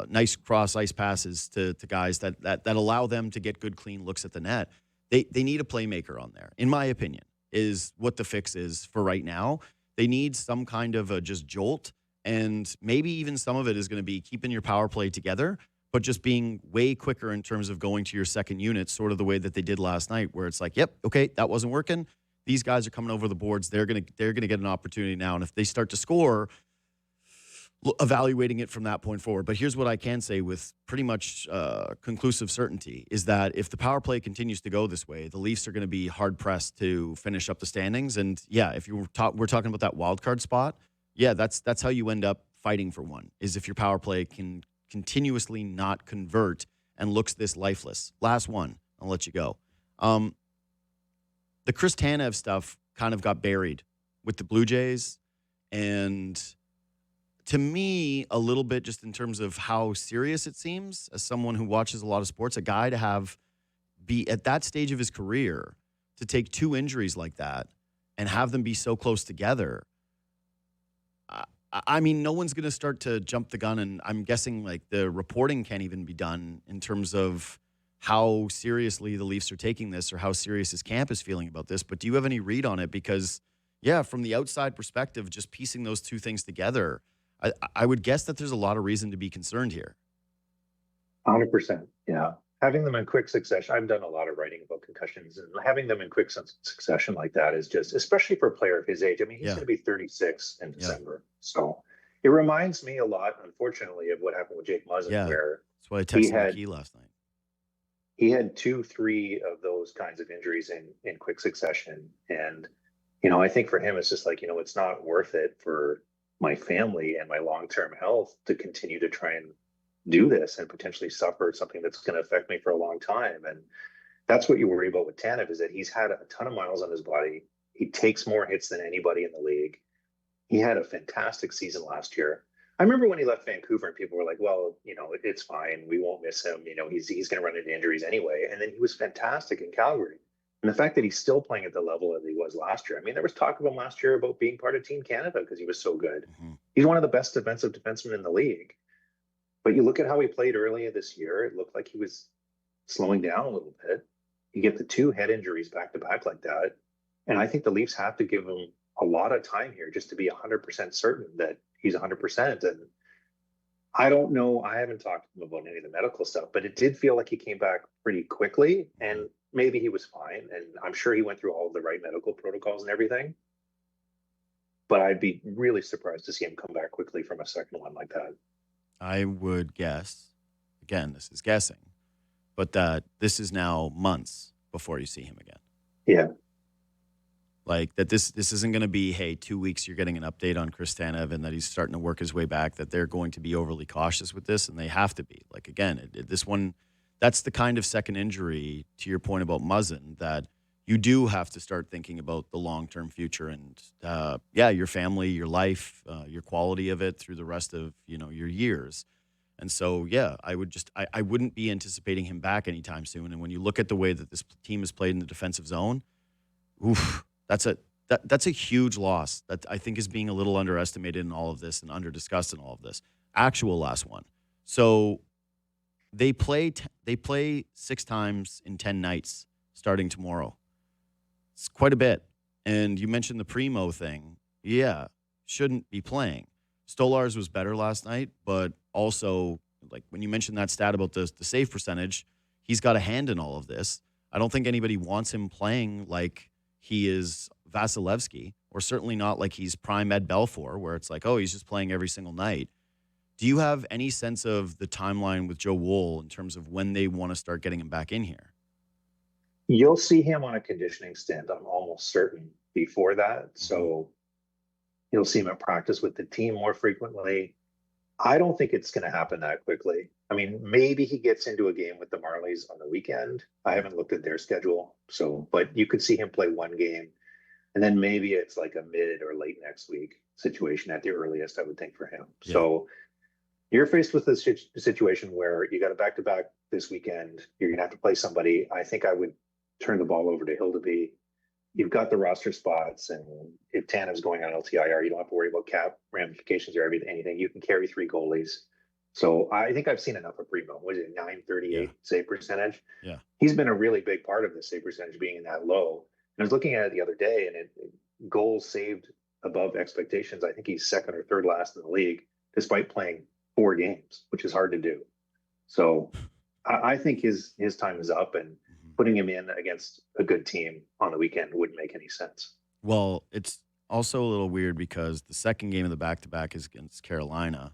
nice cross-ice passes to guys that allow them to get good, clean looks at the net. They need a playmaker on there, in my opinion, is what the fix is for right now. They need some kind of a just jolt, and maybe even some of it is going to be keeping your power play together, but just being way quicker in terms of going to your second unit, sort of the way that they did last night, where it's like, yep, okay, that wasn't working. These guys are coming over the boards. They're gonna get an opportunity now, and if they start to score, evaluating it from that point forward. But here's what I can say with pretty much conclusive certainty is that if the power play continues to go this way, the Leafs are going to be hard pressed to finish up the standings. And yeah, if we're talking about that wild card spot, yeah, that's how you end up fighting for one, is if your power play can continuously not convert and looks this lifeless. Last one, I'll let you go. The Chris Tanev stuff kind of got buried with the Blue Jays, and to me, a little bit just in terms of how serious it seems, as someone who watches a lot of sports, a guy to be at that stage of his career, to take two injuries like that and have them be so close together. I mean, no one's going to start to jump the gun, and I'm guessing like the reporting can't even be done in terms of how seriously the Leafs are taking this or how serious his camp is feeling about this. But do you have any read on it? Because, yeah, from the outside perspective, just piecing those two things together, I would guess that there's a lot of reason to be concerned here. 100%. Yeah. Having them in quick succession. I've done a lot of writing about concussions, and having them in quick succession like that is just, especially for a player of his age. I mean, he's going to be 36 in December. So it reminds me a lot, unfortunately, of what happened with Jake Muzzin, where that's why I texted McKee last night. He had 2-3 of those kinds of injuries in quick succession. And, I think for him, it's just like, it's not worth it for my family and my long-term health to continue to try and do this and potentially suffer something that's going to affect me for a long time. And that's what you worry about with Tanev, is that he's had a ton of miles on his body. He takes more hits than anybody in the league. He had a fantastic season last year. I remember when he left Vancouver and people were like, well, it's fine. We won't miss him. He's going to run into injuries anyway. And then he was fantastic in Calgary. And the fact that he's still playing at the level that he was last year. I mean, there was talk of him last year about being part of Team Canada because he was so good. Mm-hmm. He's one of the best defensive defensemen in the league. But you look at how he played earlier this year, it looked like he was slowing down a little bit. You get the 2 head injuries back to back like that. And I think the Leafs have to give him a lot of time here just to be 100% certain that he's 100%. And I don't know. I haven't talked to him about any of the medical stuff, but it did feel like he came back pretty quickly, and maybe he was fine. And I'm sure he went through all of the right medical protocols and everything. But I'd be really surprised to see him come back quickly from a second one like that. I would guess, again, this is guessing, but that this is now months before you see him again. Yeah. Like that this isn't going to be, hey, 2 weeks you're getting an update on Chris Tanev and that he's starting to work his way back, that they're going to be overly cautious with this, and they have to be. Like, again, this one, that's the kind of second injury, to your point about Muzzin, that you do have to start thinking about the long-term future and, your family, your life, your quality of it through the rest of, your years. And so, I wouldn't be anticipating him back anytime soon. And when you look at the way that this team has played in the defensive zone, that's a huge loss that I think is being a little underestimated in all of this and under-discussed in all of this. Actual last one. So they play 6 times in 10 nights starting tomorrow. It's quite a bit. And you mentioned the Primo thing. Yeah, shouldn't be playing. Stolarz was better last night, but also, like when you mentioned that stat about the save percentage, he's got a hand in all of this. I don't think anybody wants him playing like he is Vasilevsky, or certainly not like he's prime Ed Belfour, where it's like, oh, he's just playing every single night. Do you have any sense of the timeline with Joe Wool in terms of when they want to start getting him back in here? You'll see him on a conditioning stint, I'm almost certain, before that. So you'll see him at practice with the team more frequently. I don't think it's going to happen that quickly. I mean, maybe he gets into a game with the Marlies on the weekend. I haven't looked at their schedule. So, but you could see him play one game, and then maybe it's like a mid or late next week situation at the earliest, I would think, for him. Yeah. So you're faced with a situation where you got a back to back this weekend. You're going to have to play somebody. I think I would turn the ball over to Hildeby. You've got the roster spots, and if Tanev's going on LTIR, you don't have to worry about cap ramifications or anything. You can carry 3 goalies. So I think I've seen enough of Primo. Was it 938 save percentage? Yeah. He's been a really big part of the save percentage being in that low. And I was looking at it the other day, and goals saved above expectations. I think he's second or third last in the league, despite playing 4 games, which is hard to do. So I think his time is up, and putting him in against a good team on the weekend wouldn't make any sense. Well, it's also a little weird because the second game of the back-to-back is against Carolina.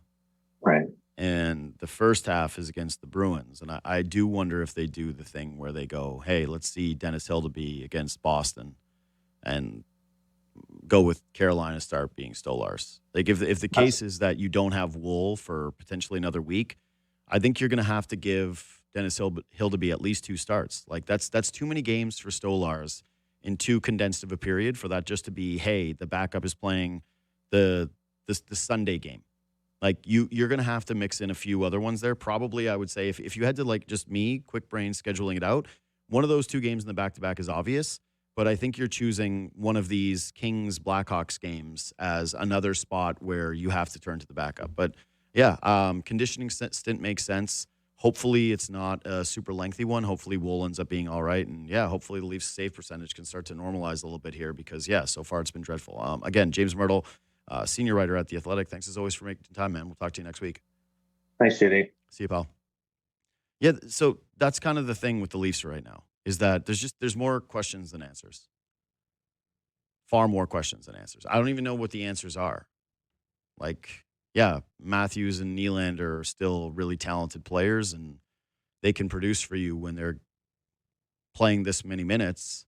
Right. And the first half is against the Bruins. And I do wonder if they do the thing where they go, hey, let's see Dennis Hildeby against Boston and go with Carolina start being Stolarz. Like if the case is that you don't have Wool for potentially another week, I think you're going to have to give Dennis Hildeby at least 2 starts. Like that's too many games for Stolarz in too condensed of a period for that just to be, hey, the backup is playing the Sunday game. Like you're going to have to mix in a few other ones there. Probably I would say if you had to like just me, quick brain scheduling it out, one of those 2 games in the back-to-back is obvious. But I think you're choosing one of these Kings-Blackhawks games as another spot where you have to turn to the backup. But, yeah, conditioning stint makes sense. Hopefully it's not a super lengthy one. Hopefully Wool ends up being all right. And, yeah, hopefully the Leafs' save percentage can start to normalize a little bit here because, yeah, so far it's been dreadful. Again, James Mirtle, senior writer at The Athletic. Thanks, as always, for making time, man. We'll talk to you next week. Thanks, JD. See you, pal. Yeah, so that's kind of the thing with the Leafs right now. Is that there's more questions than answers. Far more questions than answers. I don't even know what the answers are. Like, yeah, Matthews and Nylander are still really talented players, and they can produce for you when they're playing this many minutes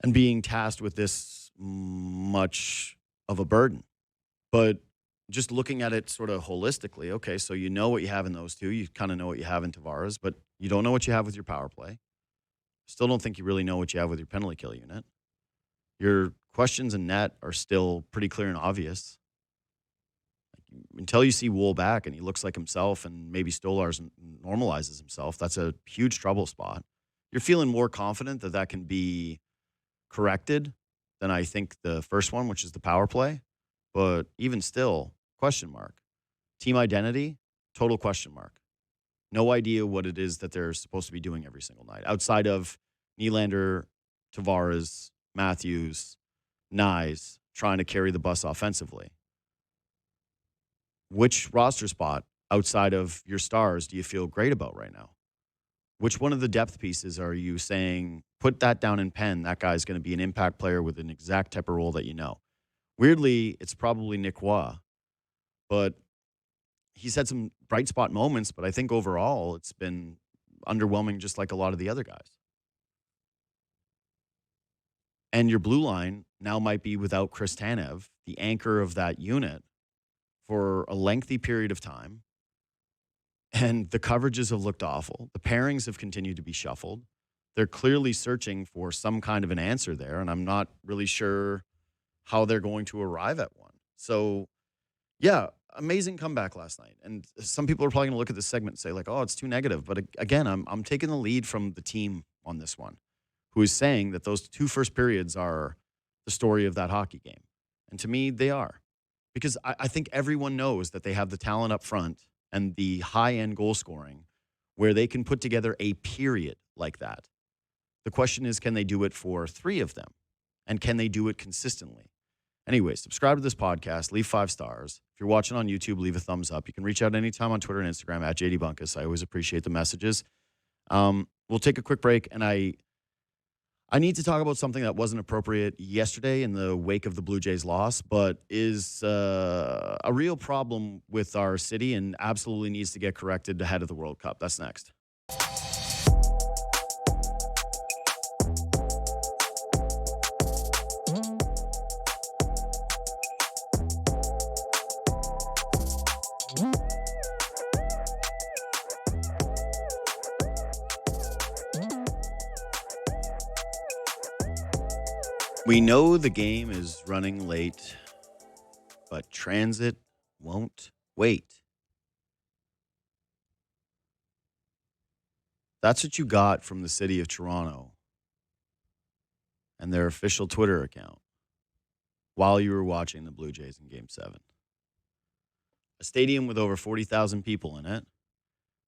and being tasked with this much of a burden. But just looking at it sort of holistically, okay, so you know what you have in those 2. You kind of know what you have in Tavares, but you don't know what you have with your power play. Still don't think you really know what you have with your penalty kill unit. Your questions in net are still pretty clear and obvious. Until you see Wool back and he looks like himself and maybe Stolarz normalizes himself, that's a huge trouble spot. You're feeling more confident that that can be corrected than I think the first one, which is the power play. But even still, question mark. Team identity, total question mark. No idea what it is that they're supposed to be doing every single night. Outside of Nylander, Tavares, Matthews, Nyes trying to carry the bus offensively. Which roster spot outside of your stars do you feel great about right now? Which one of the depth pieces are you saying, put that down in pen, that guy's going to be an impact player with an exact type of role that you know? Weirdly, it's probably Nick Waugh, but he's had some bright spot moments, but I think overall it's been underwhelming just like a lot of the other guys. And your blue line now might be without Chris Tanev, the anchor of that unit, for a lengthy period of time. And the coverages have looked awful. The pairings have continued to be shuffled. They're clearly searching for some kind of an answer there, and I'm not really sure how they're going to arrive at one. So, yeah, amazing comeback last night. And some people are probably going to look at this segment and say, like, oh, it's too negative. But again, I'm taking the lead from the team on this one, who is saying that those 2 first periods are the story of that hockey game. And to me, they are. Because I think everyone knows that they have the talent up front and the high-end goal scoring where they can put together a period like that. The question is, can they do it for 3 of them? And can they do it consistently? Anyway, subscribe to this podcast. Leave 5 stars. If you're watching on YouTube, leave a thumbs up. You can reach out anytime on Twitter and Instagram at JD Bunkis. I always appreciate the messages. We'll take a quick break, and I need to talk about something that wasn't appropriate yesterday in the wake of the Blue Jays loss, but is a real problem with our city and absolutely needs to get corrected ahead of the World Cup. That's next. We know the game is running late, but transit won't wait. That's what you got from the city of Toronto and their official Twitter account while you were watching the Blue Jays in Game 7. A stadium with over 40,000 people in it,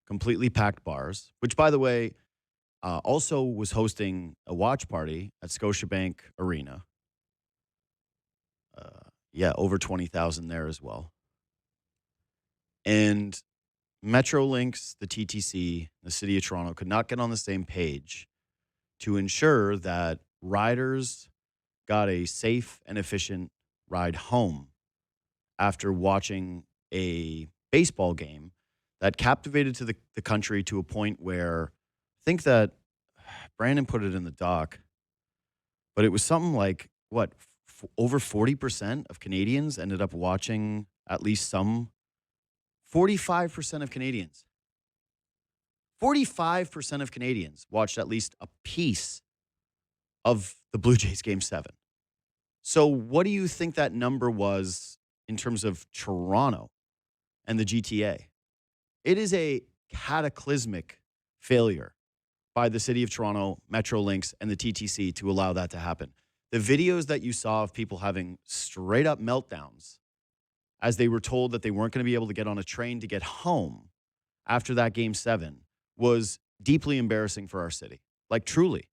completely packed bars, which, by the way, also was hosting a watch party at Scotiabank Arena. Over 20,000 there as well. And Metrolinx, the TTC, the city of Toronto could not get on the same page to ensure that riders got a safe and efficient ride home after watching a baseball game that captivated to the country to a point where I think that Brandon put it in the doc, but it was something like, over 40% of Canadians ended up watching at least some. 45% of Canadians. 45% of Canadians watched at least a piece of the Blue Jays Game 7. So what do you think that number was in terms of Toronto and the GTA? It is a cataclysmic failure by the city of Toronto, Metrolinx, and the TTC to allow that to happen. The videos that you saw of people having straight up meltdowns as they were told that they weren't going to be able to get on a train to get home after that Game 7 was deeply embarrassing for our city. Like, truly.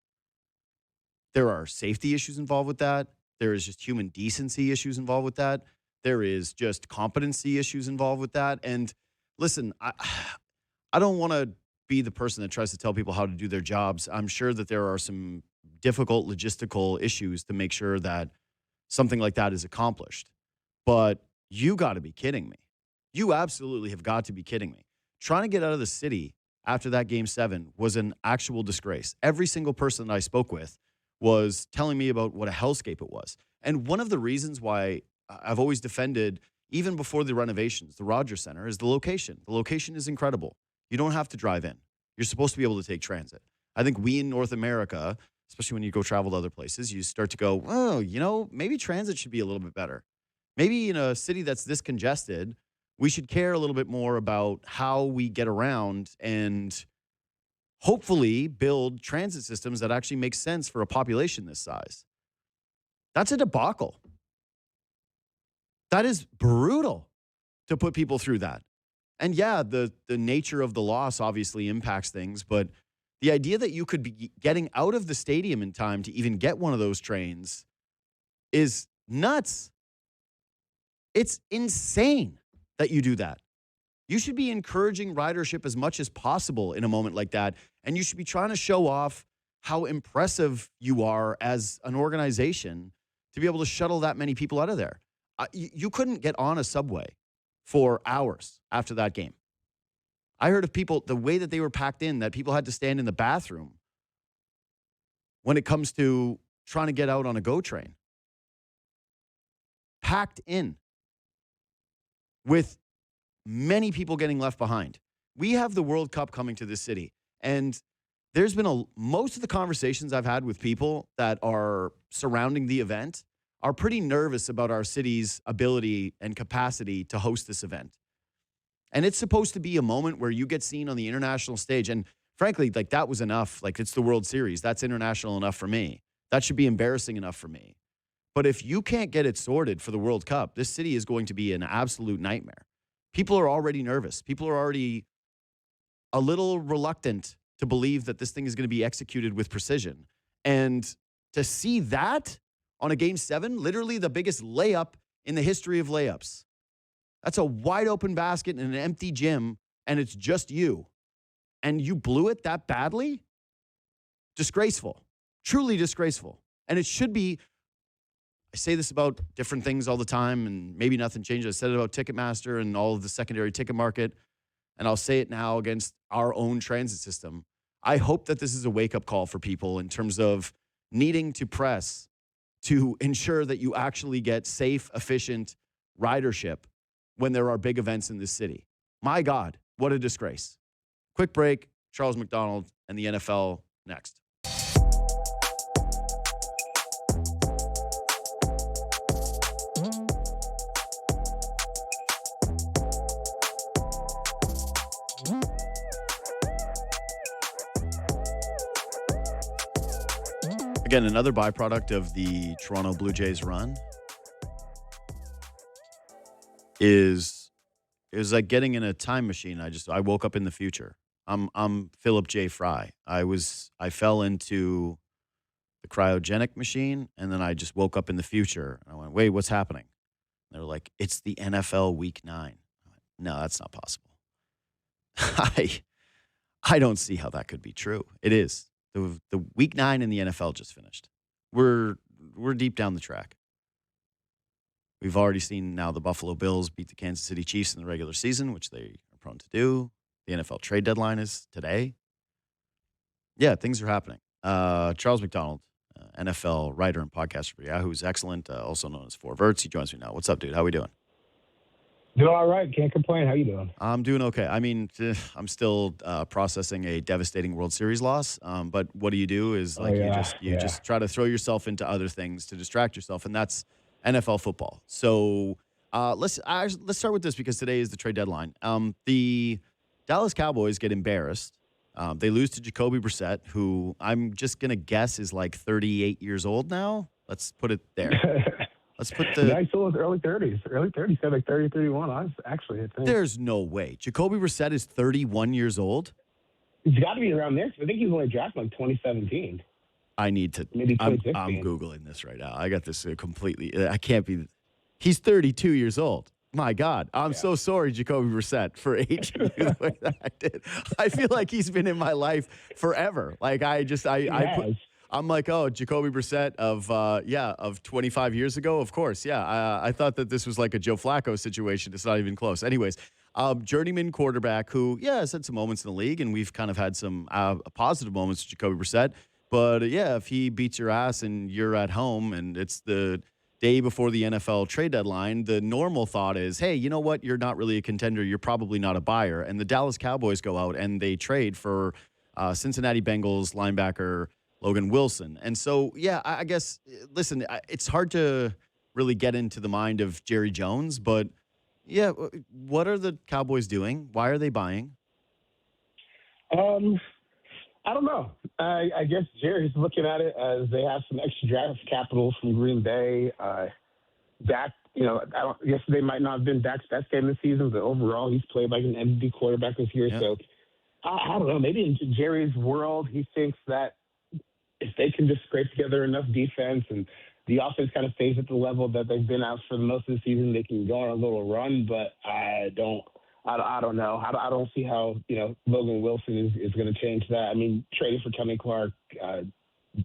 There are safety issues involved with that. There is just human decency issues involved with that. There is just competency issues involved with that. And listen, I don't want to be the person that tries to tell people how to do their jobs. I'm sure that there are some difficult logistical issues to make sure that something like that is accomplished. But you got to be kidding me. You absolutely have got to be kidding me. Trying to get out of the city after that Game 7 was an actual disgrace. Every single person that I spoke with was telling me about what a hellscape it was. And one of the reasons why I've always defended, even before the renovations, the Rogers Center, is the location. The location is incredible. You don't have to drive in. You're supposed to be able to take transit. I think we in North America, especially when you go travel to other places, you start to go, oh, maybe transit should be a little bit better. Maybe in a city that's this congested, we should care a little bit more about how we get around and hopefully build transit systems that actually make sense for a population this size. That's a debacle. That is brutal to put people through that. And yeah, the nature of the loss obviously impacts things, but the idea that you could be getting out of the stadium in time to even get one of those trains is nuts. It's insane that you do that. You should be encouraging ridership as much as possible in a moment like that. And you should be trying to show off how impressive you are as an organization to be able to shuttle that many people out of there. You couldn't get on a subway for hours after that game. I heard of people, the way that they were packed in, that people had to stand in the bathroom when it comes to trying to get out on a GO train. Packed in, with many people getting left behind. We have the World Cup coming to this city, and there's been most of the conversations I've had with people that are surrounding the event are pretty nervous about our city's ability and capacity to host this event. And it's supposed to be a moment where you get seen on the international stage. And frankly, like, that was enough. Like, it's the World Series. That's international enough for me. That should be embarrassing enough for me. But if you can't get it sorted for the World Cup, this city is going to be an absolute nightmare. People are already nervous. People are already a little reluctant to believe that this thing is going to be executed with precision. And to see that on a Game 7, literally the biggest layup in the history of layups. That's a wide open basket in an empty gym, and it's just you. And you blew it that badly? Disgraceful. Truly disgraceful. And it should be. I say this about different things all the time, and maybe nothing changed. I said it about Ticketmaster and all of the secondary ticket market, and I'll say it now against our own transit system. I hope that this is a wake-up call for people in terms of needing to press to ensure that you actually get safe, efficient ridership when there are big events in this city. My God, what a disgrace. Quick break, Charles McDonald and the NFL next. Again, another byproduct of the Toronto Blue Jays run is like getting in a time machine. I woke up in the future. I'm Philip J. Fry. I fell into the cryogenic machine, and then I just woke up in the future. And I went, wait, what's happening? And they're like, it's the NFL Week 9. I went, no, that's not possible. I don't see how that could be true. It is. The Week 9 in the NFL just finished. We're deep down the track. We've already seen now the Buffalo Bills beat the Kansas City Chiefs in the regular season, which they are prone to do. The NFL trade deadline is today. Yeah, things are happening. Charles McDonald, NFL writer and podcaster for Yahoo, who's excellent, also known as Four Verts. He joins me now. What's up, dude? How we doing? Doing all right. Can't complain. How you doing? I'm doing okay. I mean, I'm still processing a devastating World Series loss. But what do is like you just try to throw yourself into other things to distract yourself, and that's NFL football. So let's start with this because today is the trade deadline. The Dallas Cowboys get embarrassed. They lose to Jacoby Brissett, who I'm just gonna guess is like 38 years old now. Let's put it there. Let's put the. Yeah, he's still in his early 30s. Early 30s, said like 30, 31. I think. There's no way. Jacoby Brissett is 31 years old. He's got to be around there. I think he was only drafted like 2017. I need to. Maybe 2016. I'm Googling this right now. I got this completely. I can't be. He's 32 years old. My God. I'm so sorry, Jacoby Brissett, for aging you the way that I did. I feel like he's been in my life forever. Like, I'm like, oh, Jacoby Brissett of 25 years ago, of course. Yeah, I thought that this was like a Joe Flacco situation. It's not even close. Anyways, journeyman quarterback who, has had some moments in the league, and we've kind of had some positive moments with Jacoby Brissett. But, if he beats your ass and you're at home and it's the day before the NFL trade deadline, the normal thought is, hey, you know what? You're not really a contender. You're probably not a buyer. And the Dallas Cowboys go out and they trade for Cincinnati Bengals linebacker Logan Wilson. And so, I guess, listen, it's hard to really get into the mind of Jerry Jones, but, what are the Cowboys doing? Why are they buying? I don't know. I guess Jerry's looking at it as they have some extra draft capital from Green Bay. Dak, yesterday might not have been Dak's best game this season, but overall he's played like an MVP quarterback this year. Yeah. So, I don't know. Maybe in Jerry's world, he thinks that if they can just scrape together enough defense and the offense kind of stays at the level that they've been at for most of the season, they can go on a little run. But I don't know. I don't see how, Logan Wilson is going to change that. I mean, trading for Kenny Clark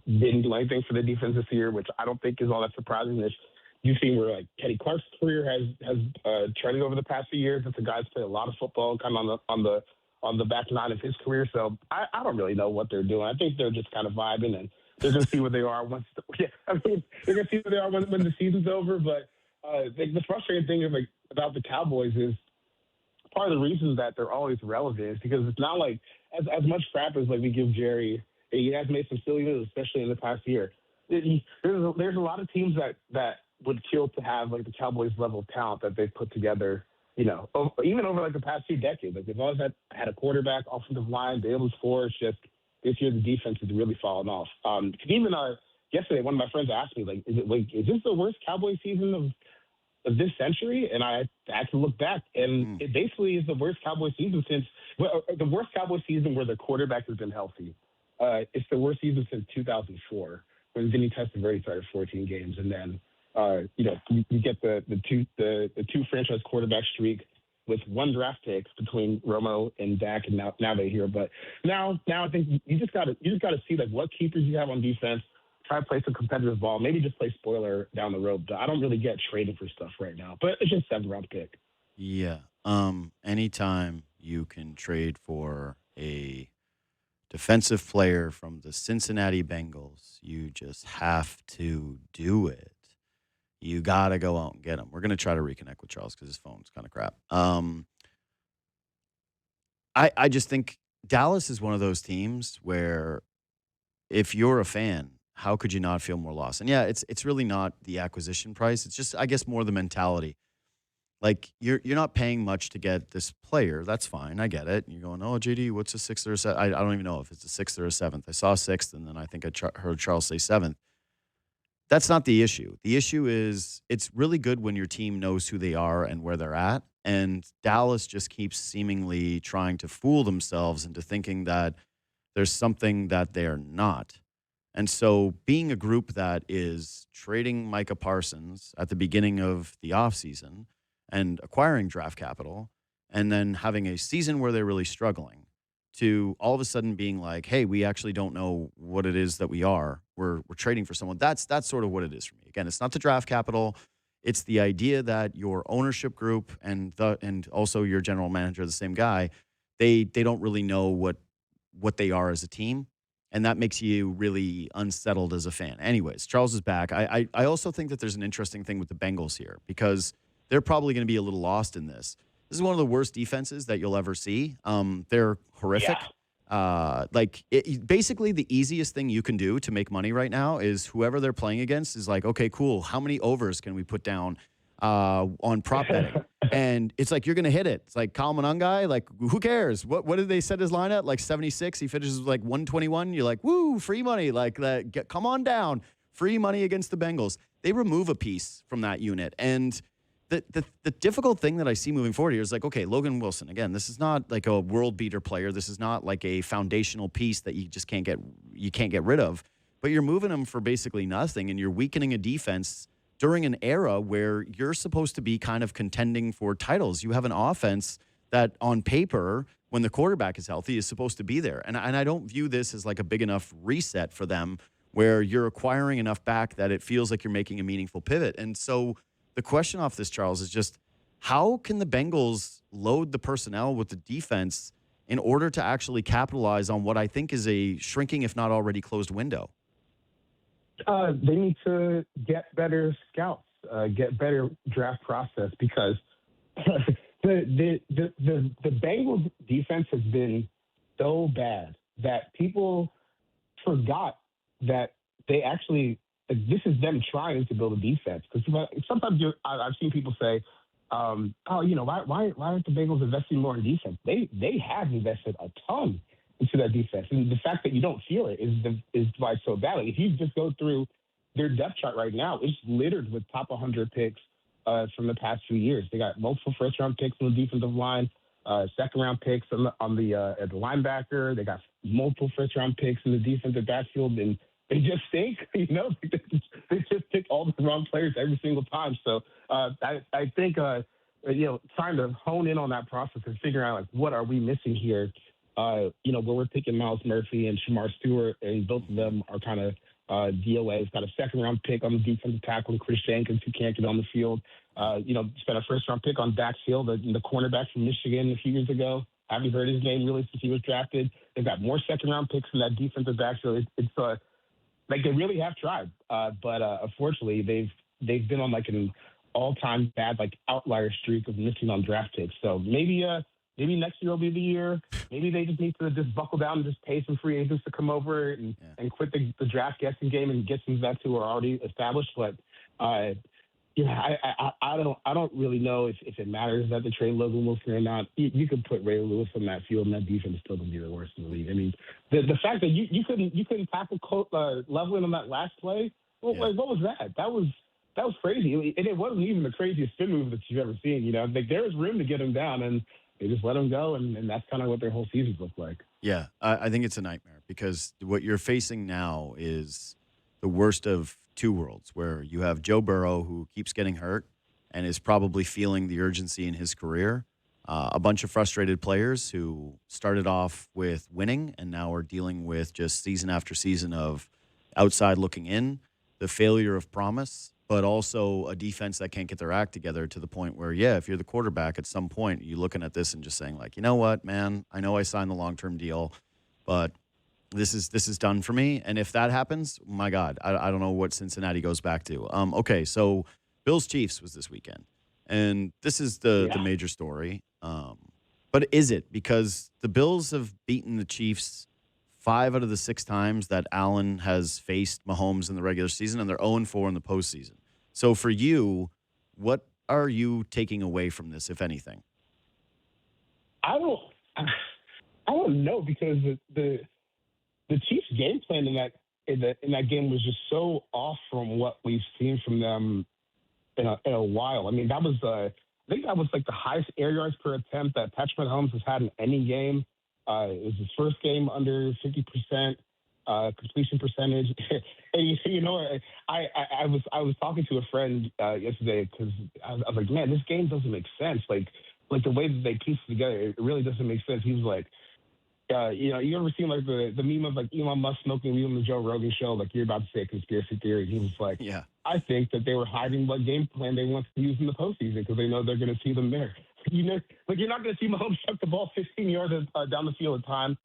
didn't do anything for the defense this year, which I don't think is all that surprising. You've seen where like Kenny Clark's career has trended over the past few years. It's a guy's played a lot of football, kind of on the back nine of his career. So I don't really know what they're doing. I think they're just kind of vibing, and they're going to see where they are once. They're going to see where they are when the season's over. But the frustrating thing about the Cowboys is part of the reason that they're always relevant is because it's not like as much crap as like we give Jerry. He has made some silly moves, especially in the past year. There's a lot of teams that would kill to have like the Cowboys level of talent that they've put together. Even over like the past few decades, like they've always had a quarterback, offensive line, be able to score. It's just this year the defense has really fallen off. Even yesterday, one of my friends asked me, like, is this the worst Cowboy season of this century? And I had to look back, and it basically is the worst Cowboy season the worst Cowboy season where the quarterback has been healthy. It's the worst season since 2004 when Vinny Testaverde started 14 games, and then. You get the two franchise quarterback streak with one draft pick between Romo and Dak, and now they're here. But now I think you just gotta see like what keepers you have on defense. Try to play some competitive ball. Maybe just play spoiler down the road. But I don't really get traded for stuff right now. But it's just 7th-round pick. Yeah. Anytime you can trade for a defensive player from the Cincinnati Bengals, you just have to do it. You got to go out and get him. We're going to try to reconnect with Charles because his phone's kind of crap. I just think Dallas is one of those teams where if you're a fan, how could you not feel more lost? And, it's really not the acquisition price. It's just, I guess, more the mentality. Like you're not paying much to get this player. That's fine. I get it. You're going, oh, JD, what's a sixth or a seventh? I don't even know if it's a sixth or a seventh. I saw sixth, and then I think I heard Charles say seventh. That's not the issue. The issue is it's really good when your team knows who they are and where they're at. And Dallas just keeps seemingly trying to fool themselves into thinking that there's something that they're not. And so being a group that is trading Micah Parsons at the beginning of the offseason and acquiring draft capital and then having a season where they're really struggling to all of a sudden being like, hey, we actually don't know what it is that we are. We're trading for someone. That's sort of what it is for me. Again, it's not the draft capital. It's the idea that your ownership group and also your general manager, the same guy, they don't really know what they are as a team. And that makes you really unsettled as a fan. Anyways, Charles is back. I also think that there's an interesting thing with the Bengals here because they're probably going to be a little lost in this. This is one of the worst defenses that you'll ever see. They're horrific. Yeah. Basically, the easiest thing you can do to make money right now is whoever they're playing against is like, okay, cool. How many overs can we put down on prop betting? And it's like, you're going to hit it. It's like Kyle Monangai, like, who cares? What did they set his line at? Like 76. He finishes with like 121. You're like, woo, free money. Like, come on down. Free money against the Bengals. They remove a piece from that unit. And the difficult thing that I see moving forward here is like, okay, Logan Wilson, again, this is not like a world beater player. This is not like a foundational piece that you just can't get rid of. But you're moving him for basically nothing, and you're weakening a defense during an era where you're supposed to be kind of contending for titles. You have an offense that on paper, when the quarterback is healthy, is supposed to be there. And I don't view this as like a big enough reset for them where you're acquiring enough back that it feels like you're making a meaningful pivot. And so the question off this, Charles, is just how can the Bengals load the personnel with the defense in order to actually capitalize on what I think is a shrinking, if not already closed window? They need to get better scouts, get better draft process because the Bengals defense has been so bad that people forgot that they actually this is them trying to build a defense. Because sometimes I've seen people say, why aren't the Bengals investing more in defense? They have invested a ton into that defense, and the fact that you don't feel it is why it's so bad. Like, if you just go through their depth chart right now, it's littered with top 100 picks from the past few years. They got multiple first-round picks on the defensive line, second-round picks on the at the linebacker. They got multiple first-round picks in the defensive backfield, and they just think, they just pick all the wrong players every single time. So I think, trying to hone in on that process and figure out, like, what are we missing here? Where we're picking Miles Murphy and Shamar Stewart, and both of them are kind of DOAs. Got a second-round pick on the defensive tackle, Chris Jenkins, who can't get on the field. Spent a first-round pick on Dax Hill, the cornerback from Michigan a few years ago. Haven't heard his name really since he was drafted. They've got more second-round picks in that defensive backfield. It's like, they really have tried, but unfortunately, they've been on like an all-time bad, like, outlier streak of missing on draft picks. So maybe next year will be the year. Maybe they just need to just buckle down and just pay some free agents to come over and quit the draft guessing game and get some vets who are already established. But I don't really know if it matters that they trade Logan Wilson or not. You could put Ray Lewis on that field, and that defense is still going to be the worst in the league. I mean, the fact that you couldn't tackle Loveland on that last play. Well, like, what was that? That was crazy, and it wasn't even the craziest spin move that you've ever seen. Like, there was room to get him down, and they just let him go, and that's kind of what their whole seasons look like. Yeah, I think it's a nightmare because what you're facing now is the worst of two worlds, where you have Joe Burrow, who keeps getting hurt and is probably feeling the urgency in his career. A bunch of frustrated players who started off with winning and now are dealing with just season after season of outside looking in, the failure of promise, but also a defense that can't get their act together to the point where, if you're the quarterback at some point, you're looking at this and just saying, like, you know what, man, I know I signed the long-term deal, but this is done for me. And if that happens, my God, I don't know what Cincinnati goes back to. Okay, so Bills-Chiefs was this weekend, and this is the major story. But is it? Because the Bills have beaten the Chiefs 5 out of the 6 times that Allen has faced Mahomes in the regular season, and they're 0-4 in the postseason. So for you, what are you taking away from this, if anything? I don't, I don't know, because the Chiefs' game plan in that game was just so off from what we've seen from them in a while. I mean, that was I think that was like the highest air yards per attempt that Patrick Mahomes has had in any game. It was his first game under 50% completion percentage. And you know, I was talking to a friend yesterday, because I was like, man, this game doesn't make sense. Like the way that they piece it together, it really doesn't make sense. He was like, you know, you ever seen like the meme of like Elon Musk smoking weed on the Joe Rogan show? Like, you're about to say a conspiracy theory. He was like, Yeah. I think that they were hiding what game plan they want to use in the postseason, because they know they're going to see them there. You know, like, you're not going to see Mahomes chuck the ball 15 yards down the field at time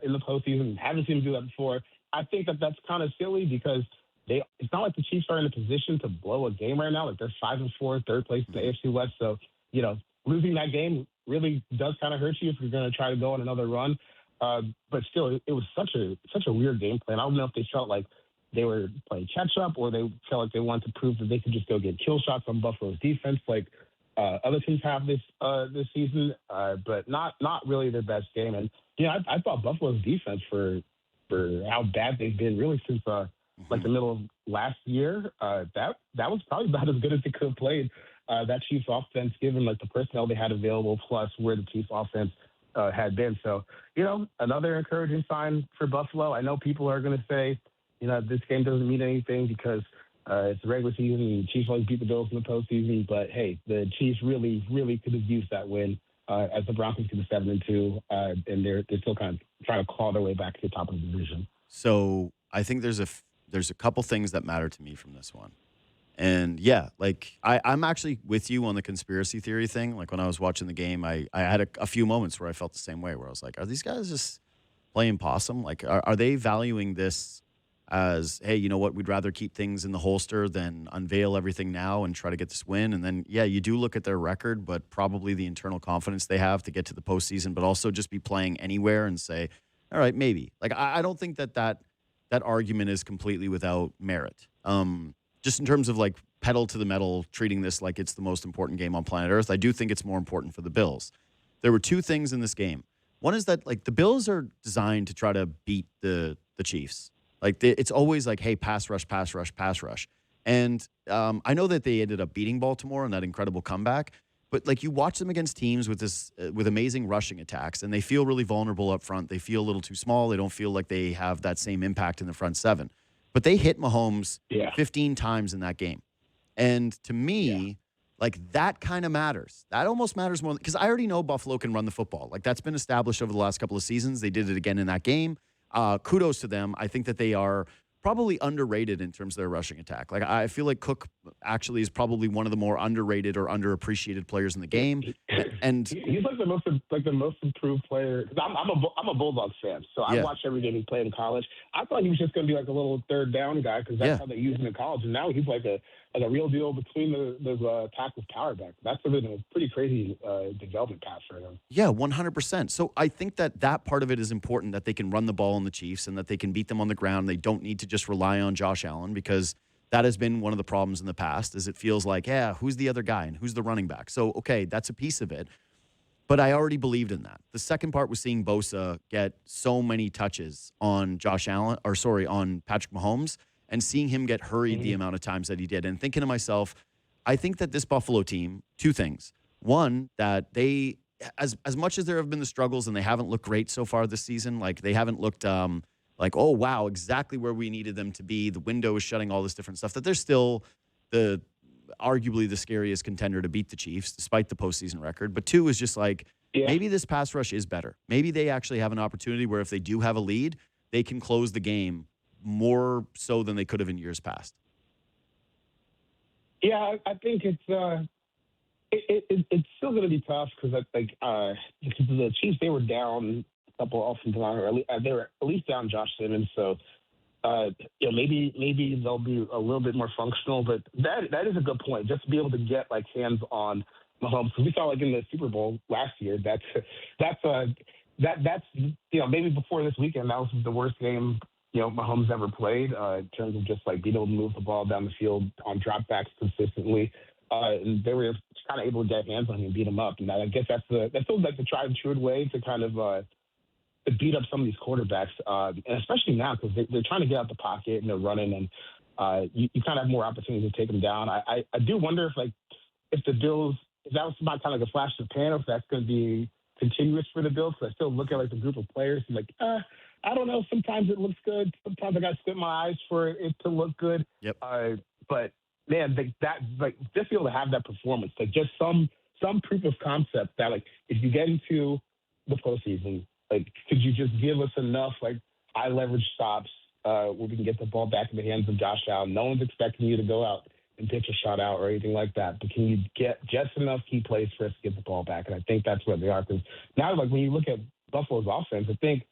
in the postseason. Haven't seen him do that before. I think that that's kind of silly, because it's not like the Chiefs are in a position to blow a game right now. Like, they're 5-4, third place in the AFC West. So, you know, losing that game really does kind of hurt you if you're going to try to go on another run. But still, it was such a weird game plan. I don't know if they felt like they were playing catch up, or they felt like they wanted to prove that they could just go get kill shots on Buffalo's defense, like other teams have this season. But not really their best game. And I thought Buffalo's defense, for how bad they've been really since like the middle of last year, that was probably about as good as they could have played. That Chiefs offense, given like the personnel they had available, plus where the Chiefs offense had been. So, you know, another encouraging sign for Buffalo. I know people are going to say, you know, this game doesn't mean anything because it's the regular season and the Chiefs always beat the Bills in the postseason. But hey, the Chiefs really could have used that win as the Broncos to the 7-2, and they're still kind of trying to claw their way back to the top of the division. So I think there's a couple things that matter to me from this one. And yeah, like I'm actually with you on the conspiracy theory thing. Like, when I was watching the game, I had a few moments where I felt the same way, where I was like, are these guys just playing possum? Like, are they valuing this as, hey, you know what, we'd rather keep things in the holster than unveil everything now and try to get this win? And then, yeah, you do look at their record, but probably the internal confidence they have to get to the postseason, but also just be playing anywhere and say, all right, maybe. Like, I don't think that argument is completely without merit. Just in terms of like pedal to the metal, treating this like it's the most important game on planet Earth, I do think it's more important for the Bills. There were two things in this game. One is that like the Bills are designed to try to beat the Chiefs. Like, it's always like, hey, pass rush, pass rush, pass rush. And I know that they ended up beating Baltimore in that incredible comeback. But like, you watch them against teams with amazing rushing attacks, and they feel really vulnerable up front. They feel a little too small. They don't feel like they have that same impact in the front seven. But they hit Mahomes 15 times in that game. And to me, like, that kind of matters. That almost matters more, because I already know Buffalo can run the football. Like, that's been established over the last couple of seasons. They did it again in that game. Kudos to them. I think that they are probably underrated in terms of their rushing attack. Like, I feel like Cook actually is probably one of the more underrated or underappreciated players in the game. And he's like the most improved player. I'm a Bulldogs fan, so I watched every game he played in college. I thought he was just going to be like a little third down guy, because that's how they use him in college. And now he's like a real deal between the tackles power back. That's been a pretty crazy development path for him. Yeah, 100%. So I think that part of it is important, that they can run the ball on the Chiefs and that they can beat them on the ground. They don't need to just rely on Josh Allen, because that has been one of the problems in the past, is it feels like, who's the other guy and who's the running back? So, okay, that's a piece of it. But I already believed in that. The second part was seeing Bosa get so many touches on on Patrick Mahomes, and seeing him get hurried the amount of times that he did, and thinking to myself, I think that this Buffalo team, two things. One, that they, as much as there have been the struggles and they haven't looked great so far this season, like, they haven't looked like, oh, wow, exactly where we needed them to be. The window is shutting, all this different stuff, that they're still arguably the scariest contender to beat the Chiefs, despite the postseason record. But two is just like, maybe this pass rush is better. Maybe they actually have an opportunity where if they do have a lead, they can close the game more so than they could have in years past. Yeah, I think it's still going to be tough, because I think the Chiefs, they were down a couple offensive line, or they were at least down Josh Simmons. So maybe they'll be a little bit more functional. But that is a good point, just to be able to get like hands on Mahomes. Because we saw like in the Super Bowl last year, that's maybe before this weekend, that was the worst game Mahomes ever played in terms of just like being able to move the ball down the field on dropbacks consistently. and they were kind of able to get hands on him and beat him up. And I guess that's still like the tried and true way to kind of to beat up some of these quarterbacks, and especially now because they're trying to get out the pocket and they're running, and you kind of have more opportunities to take them down. I do wonder if the Bills, if that was about kind of like a flash in the pan, or if that's going to be continuous for the Bills. So I still look at like the group of players and like, I don't know. Sometimes it looks good. Sometimes I got to squint my eyes for it to look good. Yep. But man, just be able to have that performance, like just some proof of concept that like if you get into the postseason, like could you just give us enough like high leverage stops where we can get the ball back in the hands of Josh Allen? No one's expecting you to go out and pitch a shutout or anything like that, but can you get just enough key plays for us to get the ball back? And I think that's where they are, because now, like when you look at Buffalo's offense, I think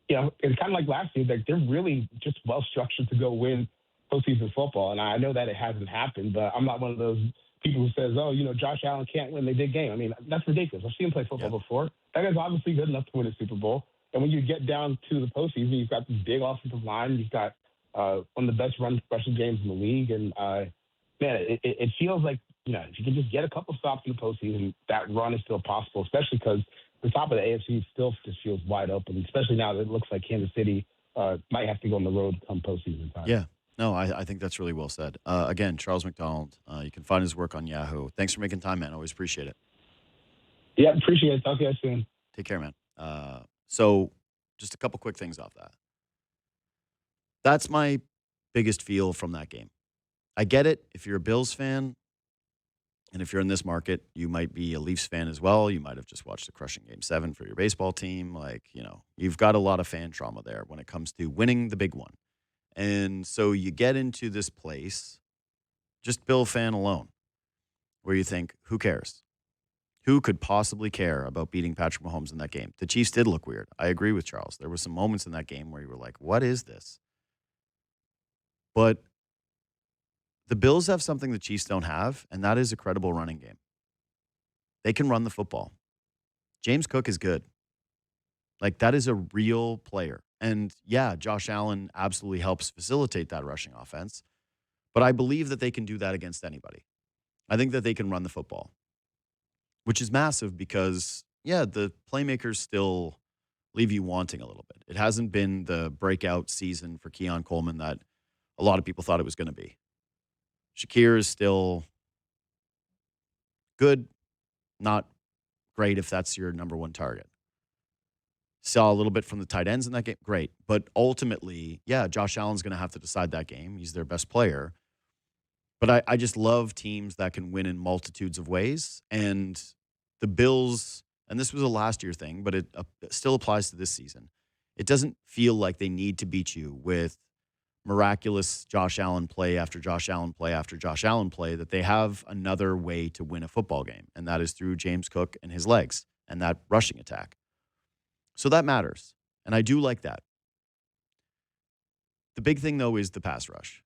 it's kind of like last year. Like they're really just well structured to go win postseason football. And I know that it hasn't happened, but I'm not one of those people who says, "Oh, Josh Allen can't win the big game." I mean, that's ridiculous. I've seen him play football before. That guy's obviously good enough to win a Super Bowl. And when you get down to the postseason, you've got this big offensive line. You've got one of the best rushing games in the league. And, man, it feels like, if you can just get a couple stops in the postseason, that run is still possible, especially because the top of the AFC still just feels wide open, especially now that it looks like Kansas City might have to go on the road come postseason time. Yeah. No, I think that's really well said. Again, Charles McDonald, you can find his work on Yahoo. Thanks for making time, man. Always appreciate it. Yeah, appreciate it. Talk to you guys soon. Take care, man. So just a couple quick things off that. That's my biggest feel from that game. I get it. If you're a Bills fan, and if you're in this market, you might be a Leafs fan as well. You might have just watched a crushing Game 7 for your baseball team. You've got a lot of fan trauma there when it comes to winning the big one. And so you get into this place, just Bill fan alone, where you think, who cares? Who could possibly care about beating Patrick Mahomes in that game? The Chiefs did look weird. I agree with Charles. There were some moments in that game where you were like, what is this? But the Bills have something the Chiefs don't have, and that is a credible running game. They can run the football. James Cook is good. Like, that is a real player. And, yeah, Josh Allen absolutely helps facilitate that rushing offense. But I believe that they can do that against anybody. I think that they can run the football, which is massive because, the playmakers still leave you wanting a little bit. It hasn't been the breakout season for Keon Coleman that a lot of people thought it was going to be. Shakir is still good, not great if that's your number one target. Saw a little bit from the tight ends in that game, great. But ultimately, Josh Allen's going to have to decide that game. He's their best player. But I just love teams that can win in multitudes of ways. And the Bills, and this was a last year thing, but it still applies to this season. It doesn't feel like they need to beat you with miraculous Josh Allen play after Josh Allen play after Josh Allen play, that they have another way to win a football game, and that is through James Cook and his legs and that rushing attack. So that matters, and I do like that. The big thing, though, is the pass rush.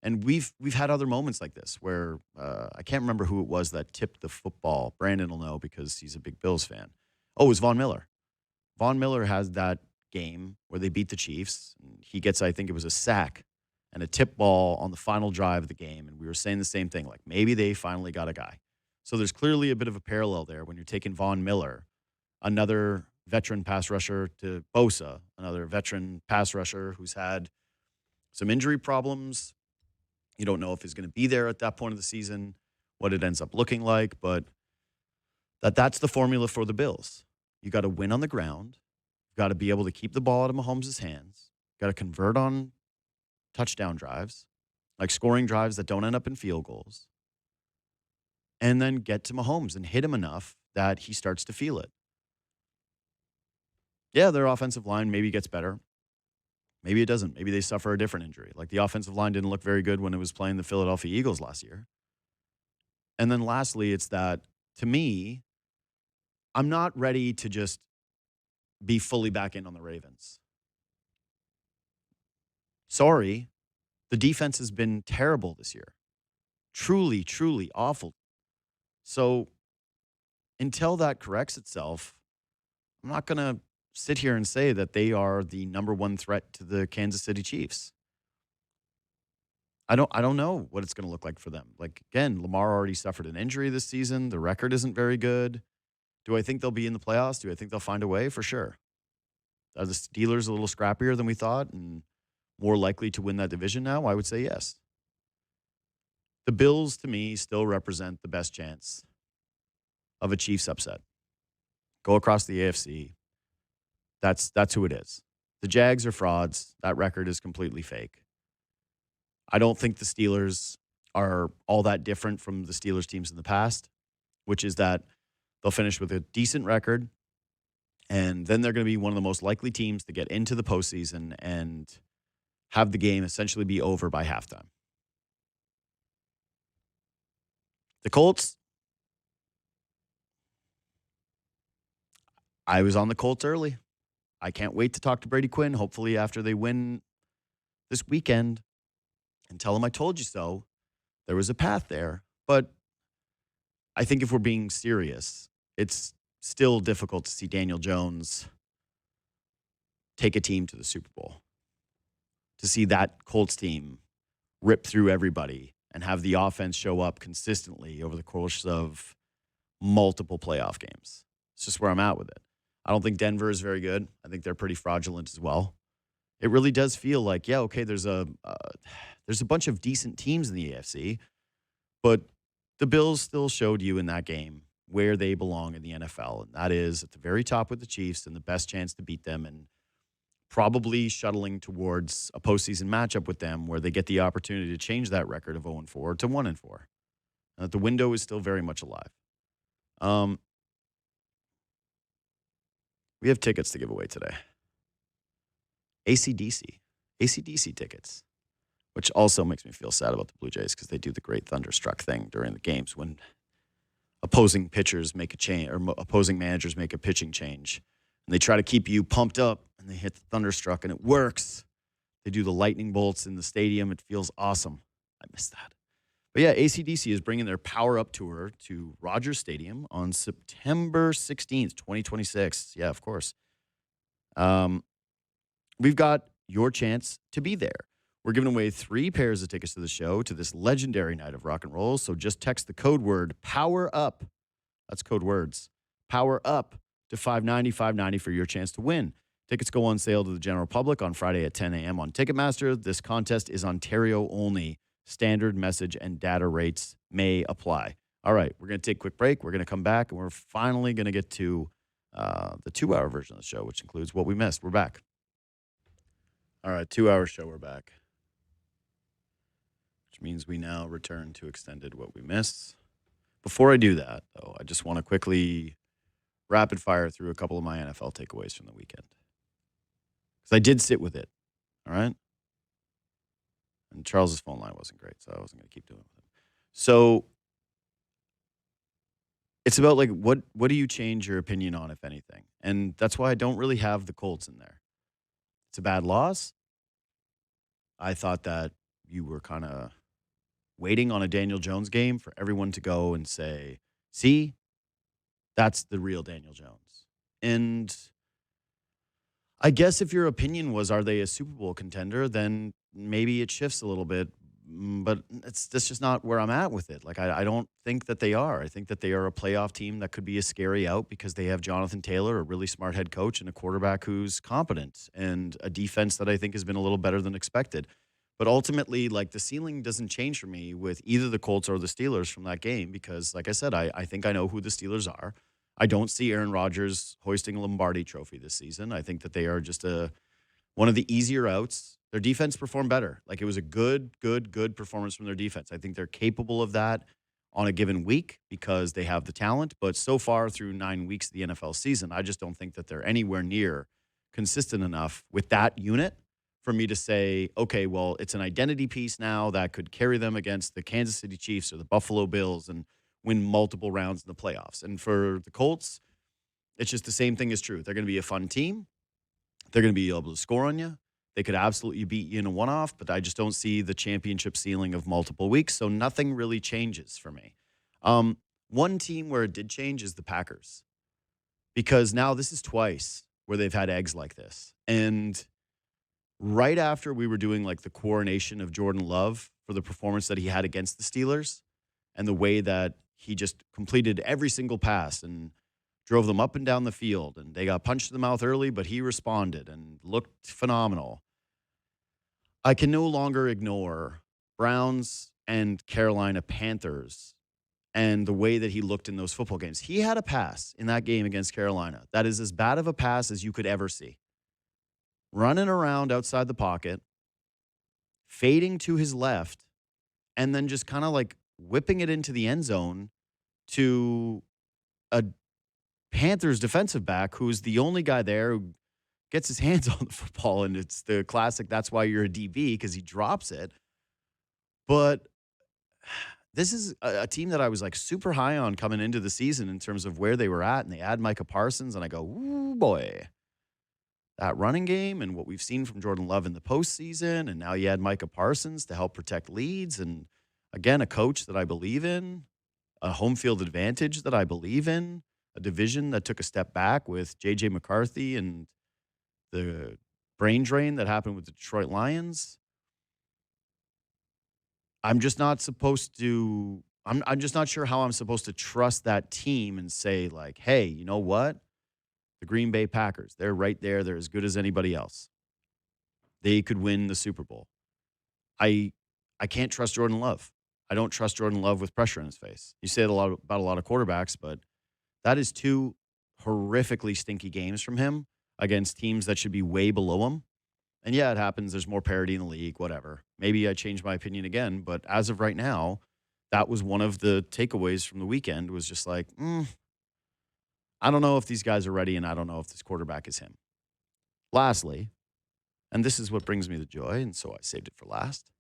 And we've had other moments like this where I can't remember who it was that tipped the football. Brandon will know because he's a big Bills fan. Oh, it was Von Miller. Von Miller has that game where they beat the Chiefs. He gets, I think it was a sack and a tip ball on the final drive of the game. And we were saying the same thing, like maybe they finally got a guy. So there's clearly a bit of a parallel there when you're taking Von Miller, another veteran pass rusher, to Bosa, another veteran pass rusher who's had some injury problems. You don't know if he's going to be there at that point of the season, what it ends up looking like, but that's the formula for the Bills. You got to win on the ground. Got to be able to keep the ball out of Mahomes' hands. Got to convert on touchdown drives, like scoring drives that don't end up in field goals. And then get to Mahomes and hit him enough that he starts to feel it. Yeah, their offensive line maybe gets better. Maybe it doesn't. Maybe they suffer a different injury. Like the offensive line didn't look very good when it was playing the Philadelphia Eagles last year. And then lastly, it's that, to me, I'm not ready to just be fully back in on the Ravens. Sorry, the defense has been terrible this year. Truly, truly awful. So until that corrects itself, I'm not going to sit here and say that they are the number one threat to the Kansas City Chiefs. I don't know what it's going to look like for them. Like, again, Lamar already suffered an injury this season. The record isn't very good. Do I think they'll be in the playoffs? Do I think they'll find a way? For sure. Are the Steelers a little scrappier than we thought and more likely to win that division now? I would say yes. The Bills, to me, still represent the best chance of a Chiefs upset. Go across the AFC. That's who it is. The Jags are frauds. That record is completely fake. I don't think the Steelers are all that different from the Steelers teams in the past, which is that they'll finish with a decent record, and then they're going to be one of the most likely teams to get into the postseason and have the game essentially be over by halftime. The Colts, I was on the Colts early. I can't wait to talk to Brady Quinn, hopefully after they win this weekend, and tell him I told you so. There was a path there. But I think if we're being serious, it's still difficult to see Daniel Jones take a team to the Super Bowl. To see that Colts team rip through everybody and have the offense show up consistently over the course of multiple playoff games. It's just where I'm at with it. I don't think Denver is very good. I think they're pretty fraudulent as well. It really does feel like, yeah, okay, there's a bunch of decent teams in the AFC, but the Bills still showed you in that game where they belong in the NFL, and that is at the very top with the Chiefs and the best chance to beat them, and probably shuttling towards a postseason matchup with them where they get the opportunity to change that record of 0-4 to 1-4. And that the window is still very much alive. We have tickets to give away today. AC/DC tickets, which also makes me feel sad about the Blue Jays because they do the great thunderstruck thing during the games when opposing pitchers make a change or opposing managers make a pitching change. And they try to keep you pumped up, and they hit the thunderstruck, and it works. They do the lightning bolts in the stadium. It feels awesome. I miss that. But yeah, AC/DC is bringing their Power Up Tour to Rogers Stadium on September 16th, 2026. Yeah, of course. We've got your chance to be there. We're giving away 3 pairs of tickets to the show to this legendary night of rock and roll. So just text the code word Power Up. That's code words. Power Up to 590 for your chance to win. Tickets go on sale to the general public on Friday at 10 a.m. on Ticketmaster. This contest is Ontario only. Standard message and data rates may apply. All right, we're going to take a quick break. We're going to come back, and we're finally going to get to the 2-hour version of the show, which includes what we missed. We're back. All right, 2-hour show, we're back. Which means we now return to extended what we missed. Before I do that, though, I just want to quickly rapid fire through a couple of my NFL takeaways from the weekend. Because I did sit with it, all right? And Charles's phone line wasn't great, so I wasn't going to keep doing it with him. So it's about, like, what do you change your opinion on, if anything? And that's why I don't really have the Colts in there. It's a bad loss. I thought that you were kind of waiting on a Daniel Jones game for everyone to go and say, see, that's the real Daniel Jones. And I guess if your opinion was, are they a Super Bowl contender, then maybe it shifts a little bit. But that's just not where I'm at with it. Like, I don't think that they are. I think that they are a playoff team that could be a scary out because they have Jonathan Taylor, a really smart head coach, and a quarterback who's competent, and a defense that I think has been a little better than expected. But ultimately, like, the ceiling doesn't change for me with either the Colts or the Steelers from that game because, like I said, I think I know who the Steelers are. I don't see Aaron Rodgers hoisting a Lombardi trophy this season. I think that they are just one of the easier outs. Their defense performed better. Like, it was a good performance from their defense. I think they're capable of that on a given week because they have the talent. But so far through 9 weeks of the NFL season, I just don't think that they're anywhere near consistent enough with that unit for me to say, okay, well, it's an identity piece now that could carry them against the Kansas City Chiefs or the Buffalo Bills and win multiple rounds in the playoffs. And for the Colts, it's just the same thing is true. They're going to be a fun team. They're going to be able to score on you. They could absolutely beat you in a one-off, but I just don't see the championship ceiling of multiple weeks, so nothing really changes for me. One team where it did change is the Packers, because now this is twice where they've had eggs like this. And right after we were doing like the coronation of Jordan Love for the performance that he had against the Steelers and the way that he just completed every single pass and drove them up and down the field. And they got punched in the mouth early, but he responded and looked phenomenal. I can no longer ignore Browns and Carolina Panthers and the way that he looked in those football games. He had a pass in that game against Carolina that is as bad of a pass as you could ever see. Running around outside the pocket, fading to his left, and then just kind of like whipping it into the end zone to a Panthers defensive back who's the only guy there who gets his hands on the football. And it's the classic, that's why you're a DB, because he drops it. But this is a team that I was like super high on coming into the season in terms of where they were at. And they add Micah Parsons, and I go, ooh, boy. That running game and what we've seen from Jordan Love in the postseason, and now you add Micah Parsons to help protect leads, and again, a coach that I believe in, a home field advantage that I believe in, a division that took a step back with J.J. McCarthy and the brain drain that happened with the Detroit Lions. I'm just not supposed to – I'm just not sure how I'm supposed to trust that team and say, like, hey, you know what? The Green Bay Packers, they're right there. They're as good as anybody else. They could win the Super Bowl. I can't trust Jordan Love. I don't trust Jordan Love with pressure in his face. You say it about a lot of quarterbacks, but that is two horrifically stinky games from him against teams that should be way below him. And yeah, it happens. There's more parity in the league, whatever. Maybe I change my opinion again, but as of right now, that was one of the takeaways from the weekend was just like, I don't know if these guys are ready, and I don't know if this quarterback is him. Lastly, and this is what brings me the joy, and so I saved it for last.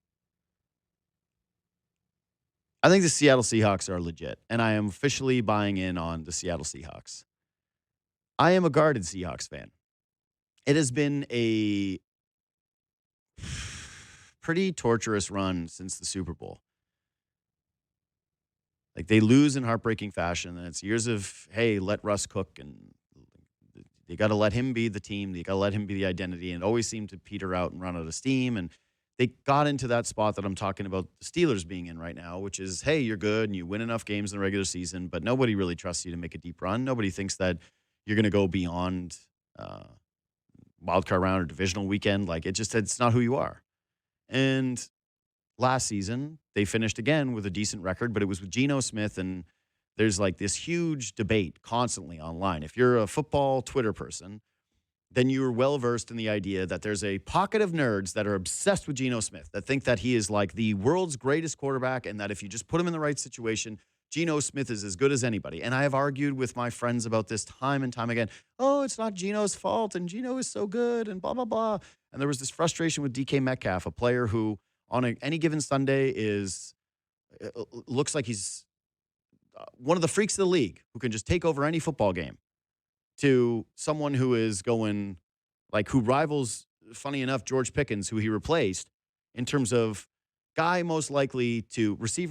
I think the Seattle Seahawks are legit, and I am officially buying in on the Seattle Seahawks. I am a guarded Seahawks fan. It has been a pretty torturous run since the Super Bowl. Like, they lose in heartbreaking fashion, and it's years of, hey, let Russ cook, and you got to let him be the team. You got to let him be the identity, and it always seemed to peter out and run out of steam. And they got into that spot that I'm talking about the Steelers being in right now, which is, hey, you're good, and you win enough games in the regular season, but nobody really trusts you to make a deep run. Nobody thinks that you're going to go beyond wildcard round or divisional weekend. Like, it's not who you are. And last season, they finished again with a decent record, but it was with Geno Smith, and there's like this huge debate constantly online. If you're a football Twitter person, then you're well-versed in the idea that there's a pocket of nerds that are obsessed with Geno Smith, that think that he is like the world's greatest quarterback, and that if you just put him in the right situation, Geno Smith is as good as anybody. And I have argued with my friends about this time and time again. Oh, it's not Geno's fault, and Geno is so good, and blah, blah, blah. And there was this frustration with DK Metcalf, a player who on any given Sunday looks like he's one of the freaks of the league who can just take over any football game, to someone who is going, like, who rivals, funny enough, George Pickens, who he replaced, in terms of receiver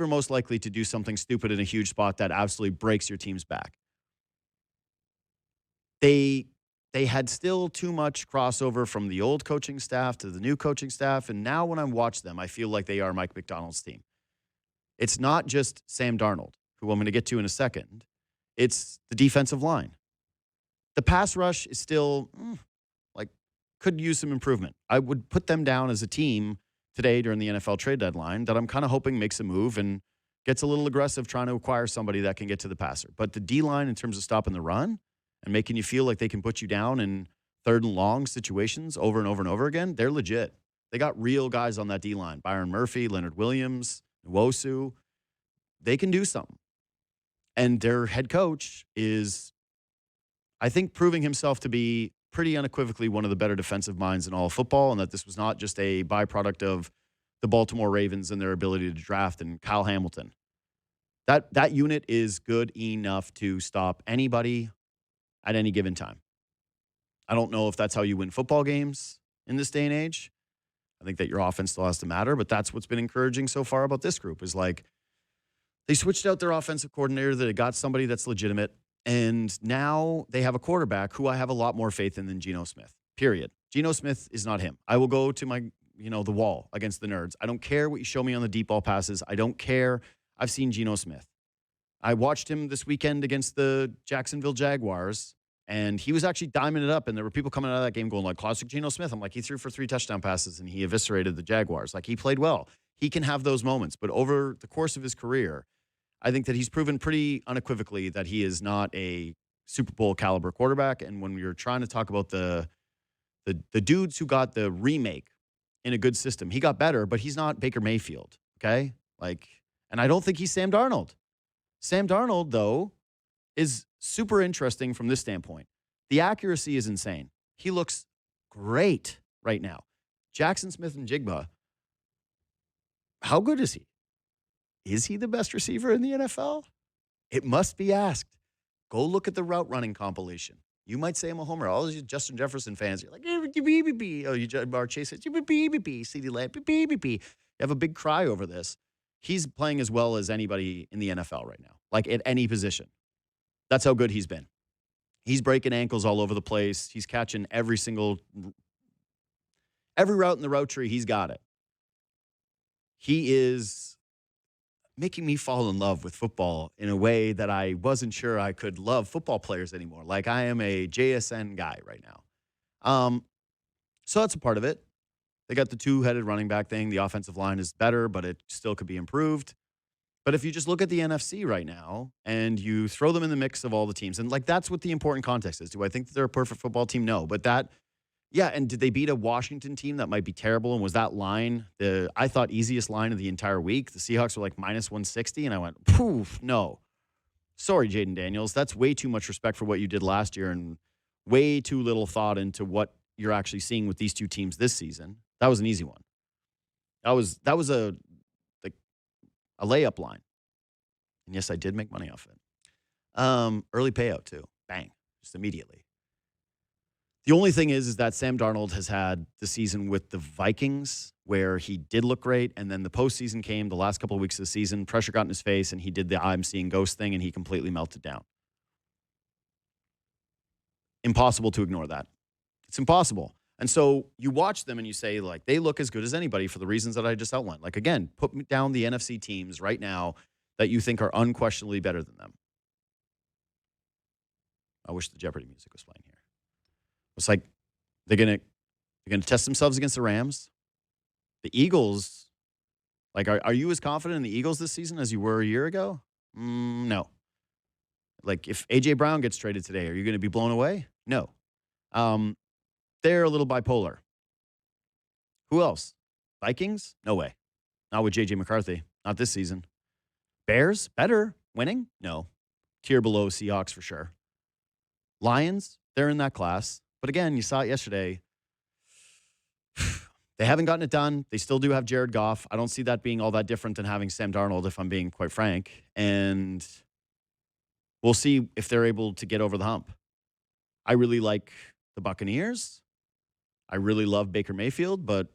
most likely to do something stupid in a huge spot that absolutely breaks your team's back. They had still too much crossover from the old coaching staff to the new coaching staff, and now when I watch them, I feel like they are Mike McDonald's team. It's not just Sam Darnold, who I'm going to get to in a second. It's the defensive line. The pass rush is still, could use some improvement. I would put them down as a team today during the NFL trade deadline that I'm kind of hoping makes a move and gets a little aggressive trying to acquire somebody that can get to the passer. But the D-line, in terms of stopping the run and making you feel like they can put you down in third and long situations over and over and over again, they're legit. They got real guys on that D-line. Byron Murphy, Leonard Williams, Nwosu. They can do something. And their head coach is, I think, proving himself to be pretty unequivocally one of the better defensive minds in all of football, and that this was not just a byproduct of the Baltimore Ravens and their ability to draft and Kyle Hamilton. That unit is good enough to stop anybody at any given time. I don't know if that's how you win football games in this day and age. I think that your offense still has to matter, but that's what's been encouraging so far about this group is, like, they switched out their offensive coordinator, that got somebody that's legitimate. And now they have a quarterback who I have a lot more faith in than Geno Smith, period. Geno Smith is not him. I will go to the wall against the nerds. I don't care what you show me on the deep ball passes. I don't care. I've seen Geno Smith. I watched him this weekend against the Jacksonville Jaguars, and he was actually diming it up, and there were people coming out of that game going like, classic Geno Smith. I'm like, he threw for 3 touchdown passes, and he eviscerated the Jaguars. Like, he played well. He can have those moments. But over the course of his career, I think that he's proven pretty unequivocally that he is not a Super Bowl caliber quarterback. And when you're trying to talk about the dudes who got the remake in a good system, he got better, but he's not Baker Mayfield, okay? And I don't think he's Sam Darnold. Sam Darnold, though, is super interesting from this standpoint. The accuracy is insane. He looks great right now. Jackson Smith and Jigba, how good is he? Is he the best receiver in the NFL? It must be asked. Go look at the route running compilation. You might say I'm a homer. All you Justin Jefferson fans, you're like, oh, you Jamar Chase says, CeeDee Lamb, you have a big cry over this. He's playing as well as anybody in the NFL right now, like at any position. That's how good he's been. He's breaking ankles all over the place. He's catching every route in the route tree. He's got it. He is making me fall in love with football in a way that I wasn't sure I could love football players anymore. Like, I am a JSN guy right now. So that's a part of it. They got the 2-headed running back thing. The offensive line is better, but it still could be improved. But if you just look at the NFC right now and you throw them in the mix of all the teams, and that's what the important context is. Do I think that they're a perfect football team? No. But and did they beat a Washington team that might be terrible? And was that line I thought easiest line of the entire week? The Seahawks were like -160, and I went, poof, no. Sorry, Jaden Daniels. That's way too much respect for what you did last year and way too little thought into what you're actually seeing with these two teams this season. That was an easy one. That was a layup line. And yes, I did make money off it. Early payout too. Bang. Just immediately. The only thing is that Sam Darnold has had the season with the Vikings where he did look great, and then the postseason came, the last couple of weeks of the season, pressure got in his face, and he did the I'm seeing ghost thing, and he completely melted down. Impossible to ignore that. It's impossible. And so you watch them and you say, like, they look as good as anybody for the reasons that I just outlined. Like, again, put down the NFC teams right now that you think are unquestionably better than them. I wish the Jeopardy music was playing here. It's like they're gonna test themselves against the Rams. The Eagles, like, are you as confident in the Eagles this season as you were a year ago? No. Like, if A.J. Brown gets traded today, are you going to be blown away? No. They're a little bipolar. Who else? Vikings? No way. Not with J.J. McCarthy. Not this season. Bears? Better. Winning? No. Tier below Seahawks for sure. Lions? They're in that class. But again, you saw it yesterday. They haven't gotten it done. They still do have Jared Goff. I don't see that being all that different than having Sam Darnold, if I'm being quite frank. And we'll see if they're able to get over the hump. I really like the Buccaneers. I really love Baker Mayfield, but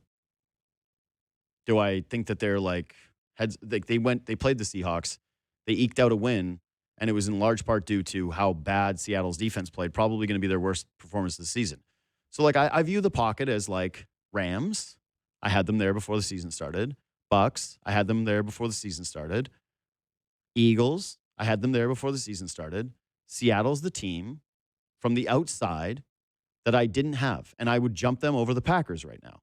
do I think that they're like heads? They played the Seahawks. They eked out a win, and it was in large part due to how bad Seattle's defense played. Probably going to be their worst performance this season. So, like, I view the pocket as like Rams. I had them there before the season started. Bucks. I had them there before the season started. Eagles. I had them there before the season started. Seattle's the team from the outside that I didn't have, and I would jump them over the Packers right now.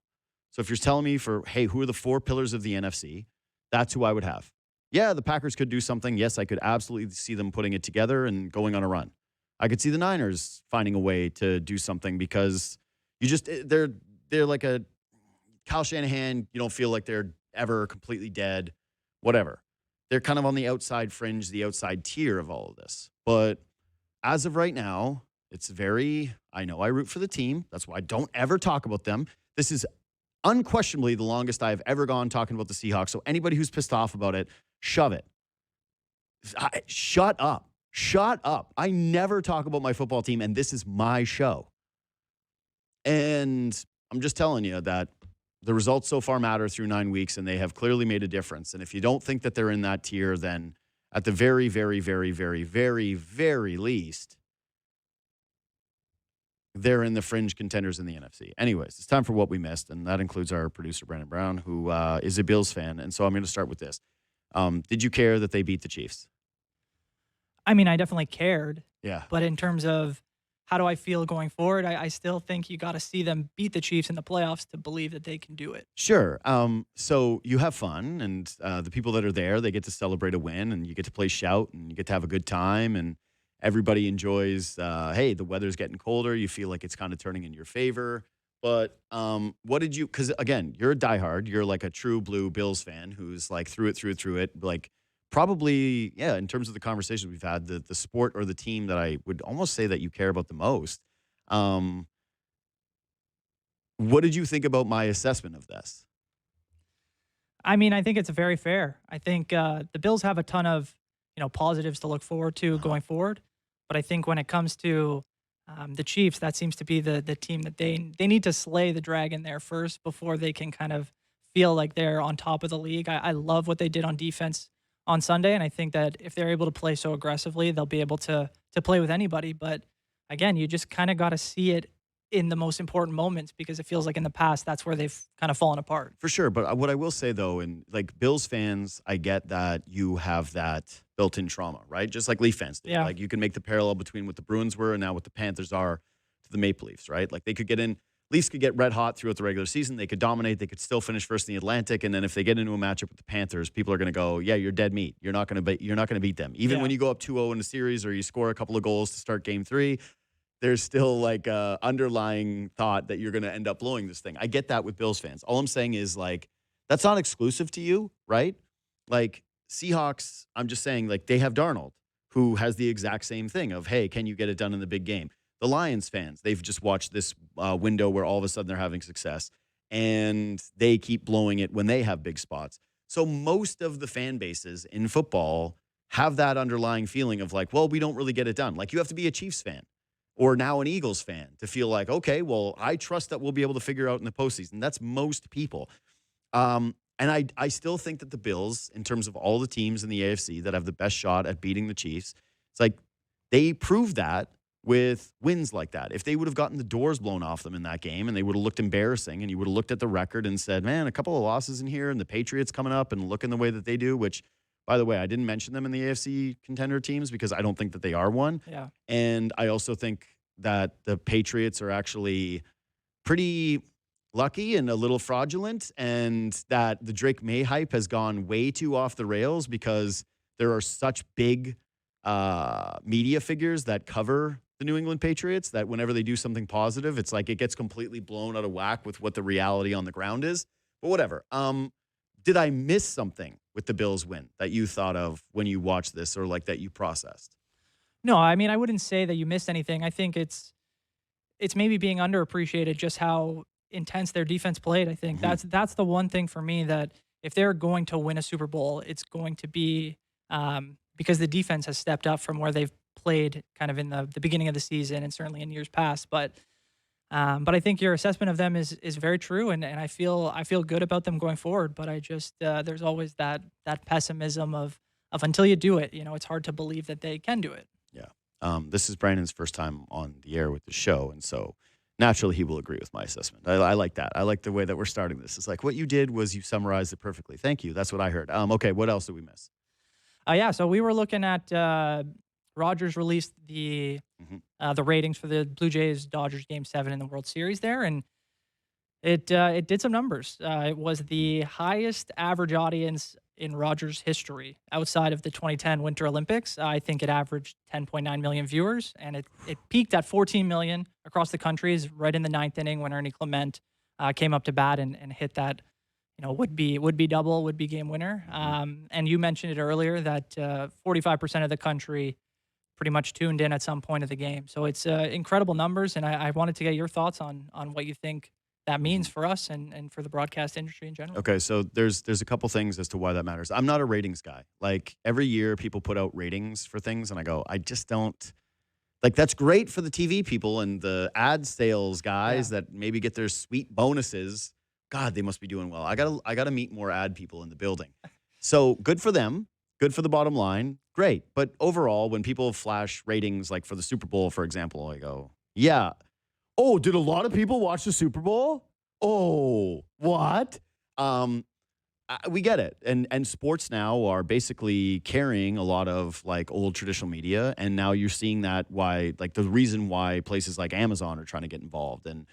So if you're telling me who are the 4 pillars of the NFC, that's who I would have. Yeah, the Packers could do something. Yes, I could absolutely see them putting it together and going on a run. I could see the Niners finding a way to do something because they're like a Kyle Shanahan. You don't feel like they're ever completely dead, whatever. They're kind of on the outside fringe, the outside tier of all of this. But as of right now, I know I root for the team. That's why I don't ever talk about them. This is unquestionably the longest I've ever gone talking about the Seahawks. So anybody who's pissed off about it, shove it. Shut up. Shut up. I never talk about my football team, and this is my show. And I'm just telling you that the results so far matter through 9 weeks, and they have clearly made a difference. And if you don't think that they're in that tier, then at the very, very, very, very, very, very least, they're in the fringe contenders in the NFC. Anyways, it's time for what we missed, and that includes our producer, Brandon Brown, who is a Bills fan. And so I'm going to start with this. Did you care that they beat the Chiefs? I mean, I definitely cared. Yeah. But in terms of how do I feel going forward, I still think you got to see them beat the Chiefs in the playoffs to believe that they can do it. Sure. So you have fun, and the people that are there, they get to celebrate a win, and you get to play shout, and you get to have a good time, and everybody enjoys, hey, the weather's getting colder. You feel like it's kind of turning in your favor. But what did you, because again, you're a diehard. You're like a true blue Bills fan who's like through it. Like probably, yeah, in terms of the conversations we've had, the sport or the team that I would almost say that you care about the most. What did you think about my assessment of this? I mean, I think it's very fair. I think the Bills have a ton of positives to look forward to going forward. But I think when it comes to the Chiefs, that seems to be the team that they need to slay the dragon there first before they can kind of feel like they're on top of the league. I love what they did on defense on Sunday, and I think that if they're able to play so aggressively, they'll be able to play with anybody. But again, you just kind of got to see it in the most important moments because it feels like in the past that's where they've kind of fallen apart. For sure. But what I will say, though, and like Bills fans, I get that you have that built-in trauma, right? Just like Leaf fans do. Yeah. Like you can make the parallel between what the Bruins were and now what the Panthers are to the Maple Leafs, right? Like they could get in, Leafs could get red hot throughout the regular season. They could dominate. They could still finish first in the Atlantic. And then if they get into a matchup with the Panthers, people are going to go, yeah, you're dead meat. You're not going to beat them. Even when you go up 2-0 in a series or you score a couple of goals to start game 3, there's still like a underlying thought that you're going to end up blowing this thing. I get that with Bills fans. All I'm saying is like, that's not exclusive to you, right? Like Seahawks, I'm just saying like they have Darnold who has the exact same thing of, hey, can you get it done in the big game? The Lions fans, they've just watched this window where all of a sudden they're having success and they keep blowing it when they have big spots. So most of the fan bases in football have that underlying feeling of like, well, we don't really get it done. Like you have to be a Chiefs fan or now an Eagles fan to feel like, okay, well, I trust that we'll be able to figure out in the postseason. That's most people. And I still think that the Bills, in terms of all the teams in the AFC that have the best shot at beating the Chiefs, it's like they proved that with wins like that. If they would have gotten the doors blown off them in that game and they would have looked embarrassing and you would have looked at the record and said, man, a couple of losses in here and the Patriots coming up and looking the way that they do, which, by the way, I didn't mention them in the AFC contender teams because I don't think that they are one. Yeah. And I also think that the Patriots are actually pretty lucky and a little fraudulent and that the Drake May hype has gone way too off the rails because there are such big media figures that cover the New England Patriots that whenever they do something positive, it's like it gets completely blown out of whack with what the reality on the ground is. But whatever. Did I miss something with the Bills win that you thought of when you watched this or like that you processed? No, I mean, I wouldn't say that you missed anything. I think it's maybe being underappreciated just how intense their defense played. I think that's the one thing for me that if they're going to win a Super Bowl, it's going to be because the defense has stepped up from where they've played kind of in the beginning of the season and certainly in years past. But I think your assessment of them is very true, and I feel good about them going forward. But I just there's always that pessimism of until you do it, it's hard to believe that they can do it. Yeah. This is Brandon's first time on the air with the show, and so naturally he will agree with my assessment. I like that. I like the way that we're starting this. It's like what you did was you summarized it perfectly. Thank you. That's what I heard. Okay, what else did we miss? Yeah, so we were looking at Rogers released the ratings for the Blue Jays Dodgers Game 7 in the World Series there, and it did some numbers. It was the highest average audience in Rogers history outside of the 2010 Winter Olympics. I think it averaged 10.9 million viewers, and it peaked at 14 million across the country. Is right in the ninth inning when Ernie Clement came up to bat and hit that would be double, would be game winner. And you mentioned it earlier that 45% of the country pretty much tuned in at some point of the game. So it's incredible numbers, and I wanted to get your thoughts on what you think that means for us and for the broadcast industry in general. Okay, so there's a couple things as to why that matters. I'm not a ratings guy. Like every year people put out ratings for things and I go, I just don't like that's great for the TV people and the ad sales guys that maybe get their sweet bonuses. God, they must be doing well. I gotta meet more ad people in the building. So good for them, good for the bottom line, great. But overall, when people flash ratings like for the Super Bowl, for example, I go, yeah. Oh, did a lot of people watch the Super Bowl? Oh, what? We get it. And sports now are basically carrying a lot of like old traditional media. And now you're seeing that why, like the reason why places like Amazon are trying to get involved. And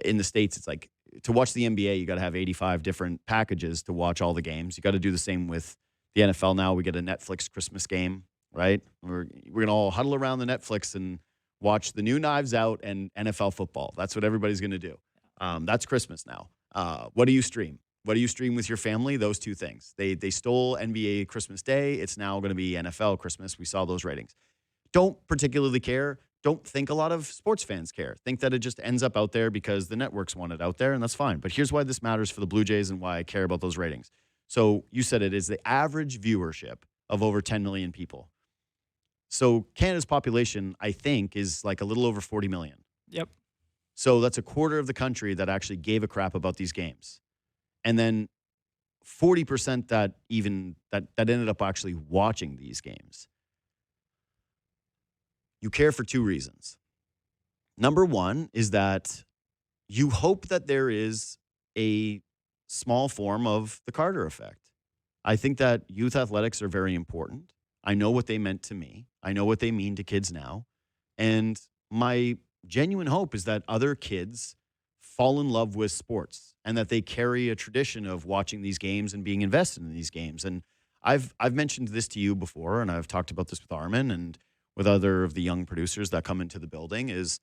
in the States, it's like to watch the NBA, you got to have 85 different packages to watch all the games. You got to do the same with the NFL now. We get a Netflix Christmas game, right? We're going to all huddle around the Netflix and watch the new Knives Out and NFL football. That's what everybody's going to do. That's Christmas now. What do you stream? What do you stream with your family? Those two things. They stole NBA Christmas Day. It's now going to be NFL Christmas. We saw those ratings. Don't particularly care. Don't think a lot of sports fans care. Think that it just ends up out there because the networks want it out there, and that's fine. But here's why this matters for the Blue Jays and why I care about those ratings. So you said it is the average viewership of over 10 million people. So Canada's population, I think, is like a little over 40 million. Yep. So that's a quarter of the country that actually gave a crap about these games. And then 40% that ended up actually watching these games. You care for two reasons. Number one is that you hope that there is a small form of the Carter effect. I think that youth athletics are very important. I know what they meant to me. I know what they mean to kids now. And my genuine hope is that other kids fall in love with sports and that they carry a tradition of watching these games and being invested in these games. And I've mentioned this to you before, and I've talked about this with Armin and with other of the young producers that come into the building, is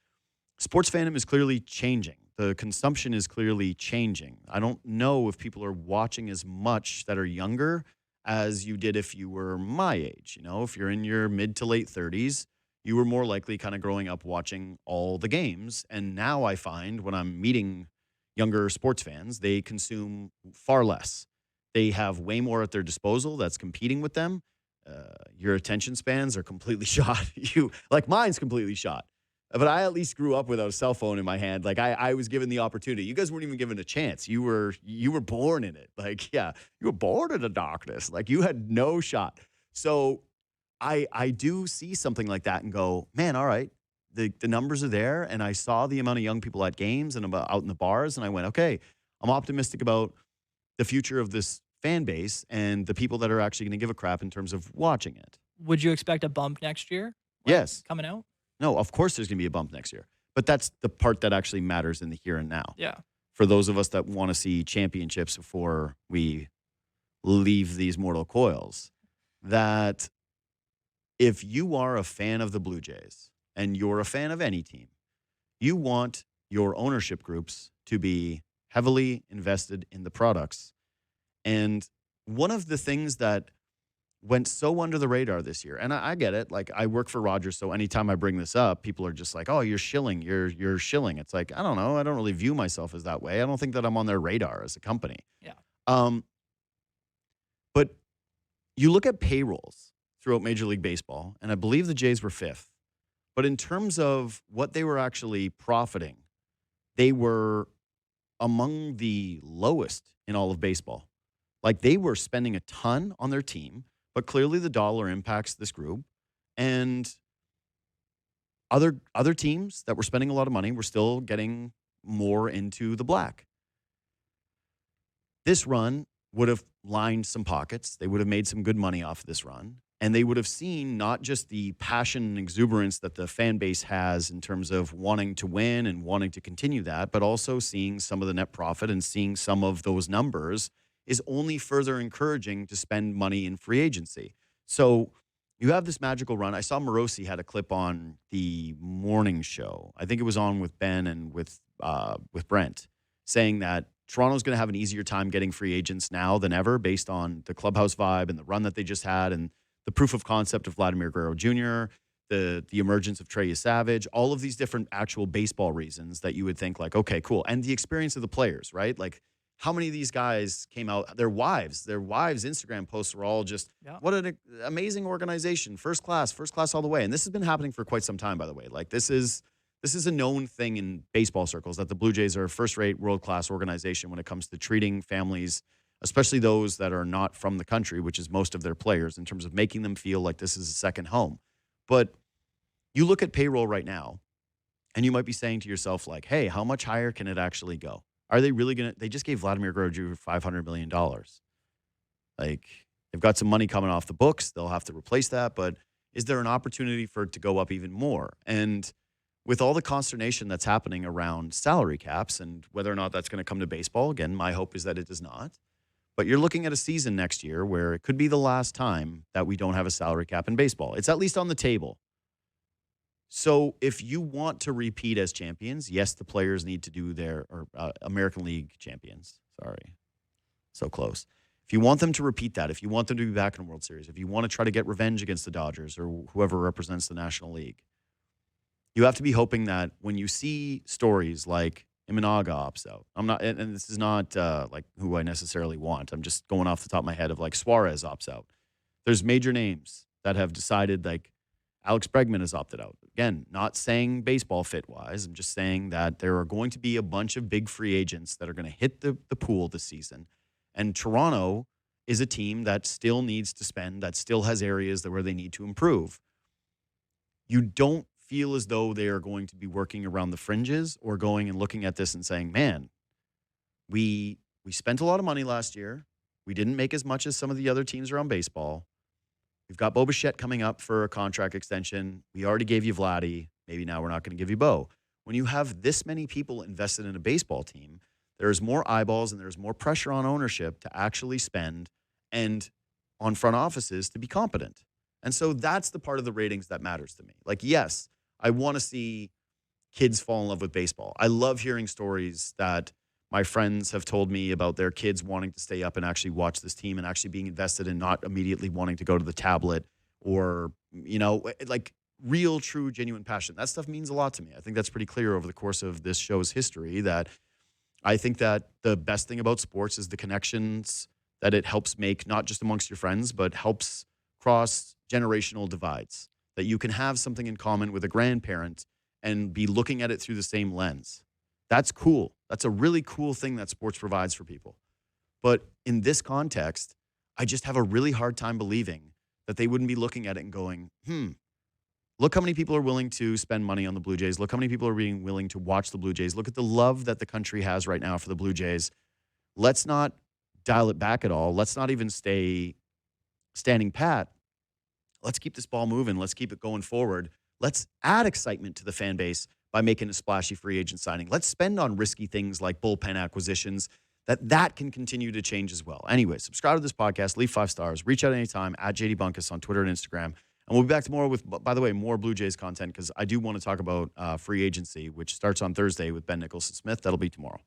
sports fandom is clearly changing. The consumption is clearly changing. I don't know if people are watching as much that are younger as you did if you were my age. You know, if you're in your mid to late 30s, you were more likely kind of growing up watching all the games. And now I find when I'm meeting younger sports fans, they consume far less. They have way more at their disposal that's competing with them. Your attention spans are completely shot. Like mine's completely shot. But I at least grew up without a cell phone in my hand. Like I was given the opportunity. You guys weren't even given a chance. You were born in it. Like, yeah, you were born in the darkness. Like you had no shot. So I do see something like that and go, man, all right, the numbers are there. And I saw the amount of young people at games and out in the bars. And I went, okay, I'm optimistic about the future of this fan base and the people that are actually going to give a crap in terms of watching it. Would you expect a bump next year? Yes. Coming out? No, of course there's going to be a bump next year. But that's the part that actually matters in the here and now. Yeah. For those of us that want to see championships before we leave these mortal coils, that if you are a fan of the Blue Jays and you're a fan of any team, you want your ownership groups to be heavily invested in the products. And one of the things that went so under the radar this year, and I get it, like I work for Rogers, so anytime I bring this up, people are just like, oh, you're shilling. You're shilling. It's like, I don't know. I don't really view myself as that way. I don't think that I'm on their radar as a company. Yeah. But you look at payrolls throughout Major League Baseball, and I believe the Jays were 5th. But in terms of what they were actually profiting, they were among the lowest in all of baseball. Like they were spending a ton on their team, but clearly the dollar impacts this group. And other teams that were spending a lot of money were still getting more into the black. This run would have lined some pockets. They would have made some good money off of this run. And they would have seen not just the passion and exuberance that the fan base has in terms of wanting to win and wanting to continue that, but also seeing some of the net profit and seeing some of those numbers is only further encouraging to spend money in free agency. So you have this magical run. I saw Morosi had a clip on the morning show. I think it was on with Ben and with Brent, saying that Toronto's going to have an easier time getting free agents now than ever based on the clubhouse vibe and the run that they just had and the proof of concept of Vladimir Guerrero Jr., the emergence of Trey Savage, all of these different actual baseball reasons that you would think like, okay, cool. And the experience of the players, right? Like, how many of these guys came out, their wives' Instagram posts were all just, what an amazing organization, first class all the way. And this has been happening for quite some time, by the way. Like this is a known thing in baseball circles that the Blue Jays are a first-rate, world-class organization when it comes to treating families, especially those that are not from the country, which is most of their players, in terms of making them feel like this is a second home. But you look at payroll right now, And you might be saying to yourself, like, hey, how much higher can it actually go? Are they really going to? They just gave Vladimir Guerrero $500 million. Like, they've got some money coming off the books. They'll have to replace that. But is there an opportunity for it to go up even more? And with all the consternation that's happening around salary caps and whether or not that's going to come to baseball, again, my hope is that it does not. But you're looking at a season next year where it could be the last time that we don't have a salary cap in baseball. It's at least on the table. So if you want to repeat as champions, yes, the players need to do their American League champions. Sorry. So close. If you want them to repeat that, if you want them to be back in the World Series, if you want to try to get revenge against the Dodgers or whoever represents the National League, you have to be hoping that when you see stories like Imanaga opts out, I'm not, and this is not like who I necessarily want. I'm just going off the top of my head of like Suarez opts out. There's major names that have decided, like Alex Bregman has opted out. Again, not saying baseball fit wise. I'm just saying that there are going to be a bunch of big free agents that are going to hit the pool this season. And Toronto is a team that still needs to spend, that still has areas where they need to improve. You don't feel as though they are going to be working around the fringes or going and looking at this and saying, man, we spent a lot of money last year. We didn't make as much as some of the other teams around baseball. We've got Bo Bichette coming up for a contract extension. We already gave you Vladdy. Maybe now we're not going to give you Bo. When you have this many people invested in a baseball team, there's more eyeballs and there's more pressure on ownership to actually spend and on front offices to be competent. And so that's the part of the ratings that matters to me. Like, yes, I want to see kids fall in love with baseball. I love hearing stories that my friends have told me about their kids wanting to stay up and actually watch this team and actually being invested and not immediately wanting to go to the tablet or, like real, true, genuine passion. That stuff means a lot to me. I think that's pretty clear over the course of this show's history that I think that the best thing about sports is the connections that it helps make, not just amongst your friends, but helps cross generational divides, that you can have something in common with a grandparent and be looking at it through the same lens. That's cool. That's a really cool thing that sports provides for people. But in this context, I just have a really hard time believing that they wouldn't be looking at it and going, look how many people are willing to spend money on the Blue Jays. Look how many people are being willing to watch the Blue Jays. Look at the love that the country has right now for the Blue Jays. Let's not dial it back at all. Let's not even stay standing pat. Let's keep this ball moving. Let's keep it going forward. Let's add excitement to the fan base by making a splashy free agent signing. Let's spend on risky things like bullpen acquisitions. That can continue to change as well. Anyway, subscribe to this podcast, leave 5 stars, reach out anytime at JD Bunkis on Twitter and Instagram. And we'll be back tomorrow with, by the way, more Blue Jays content because I do want to talk about free agency, which starts on Thursday with Ben Nicholson-Smith. That'll be tomorrow.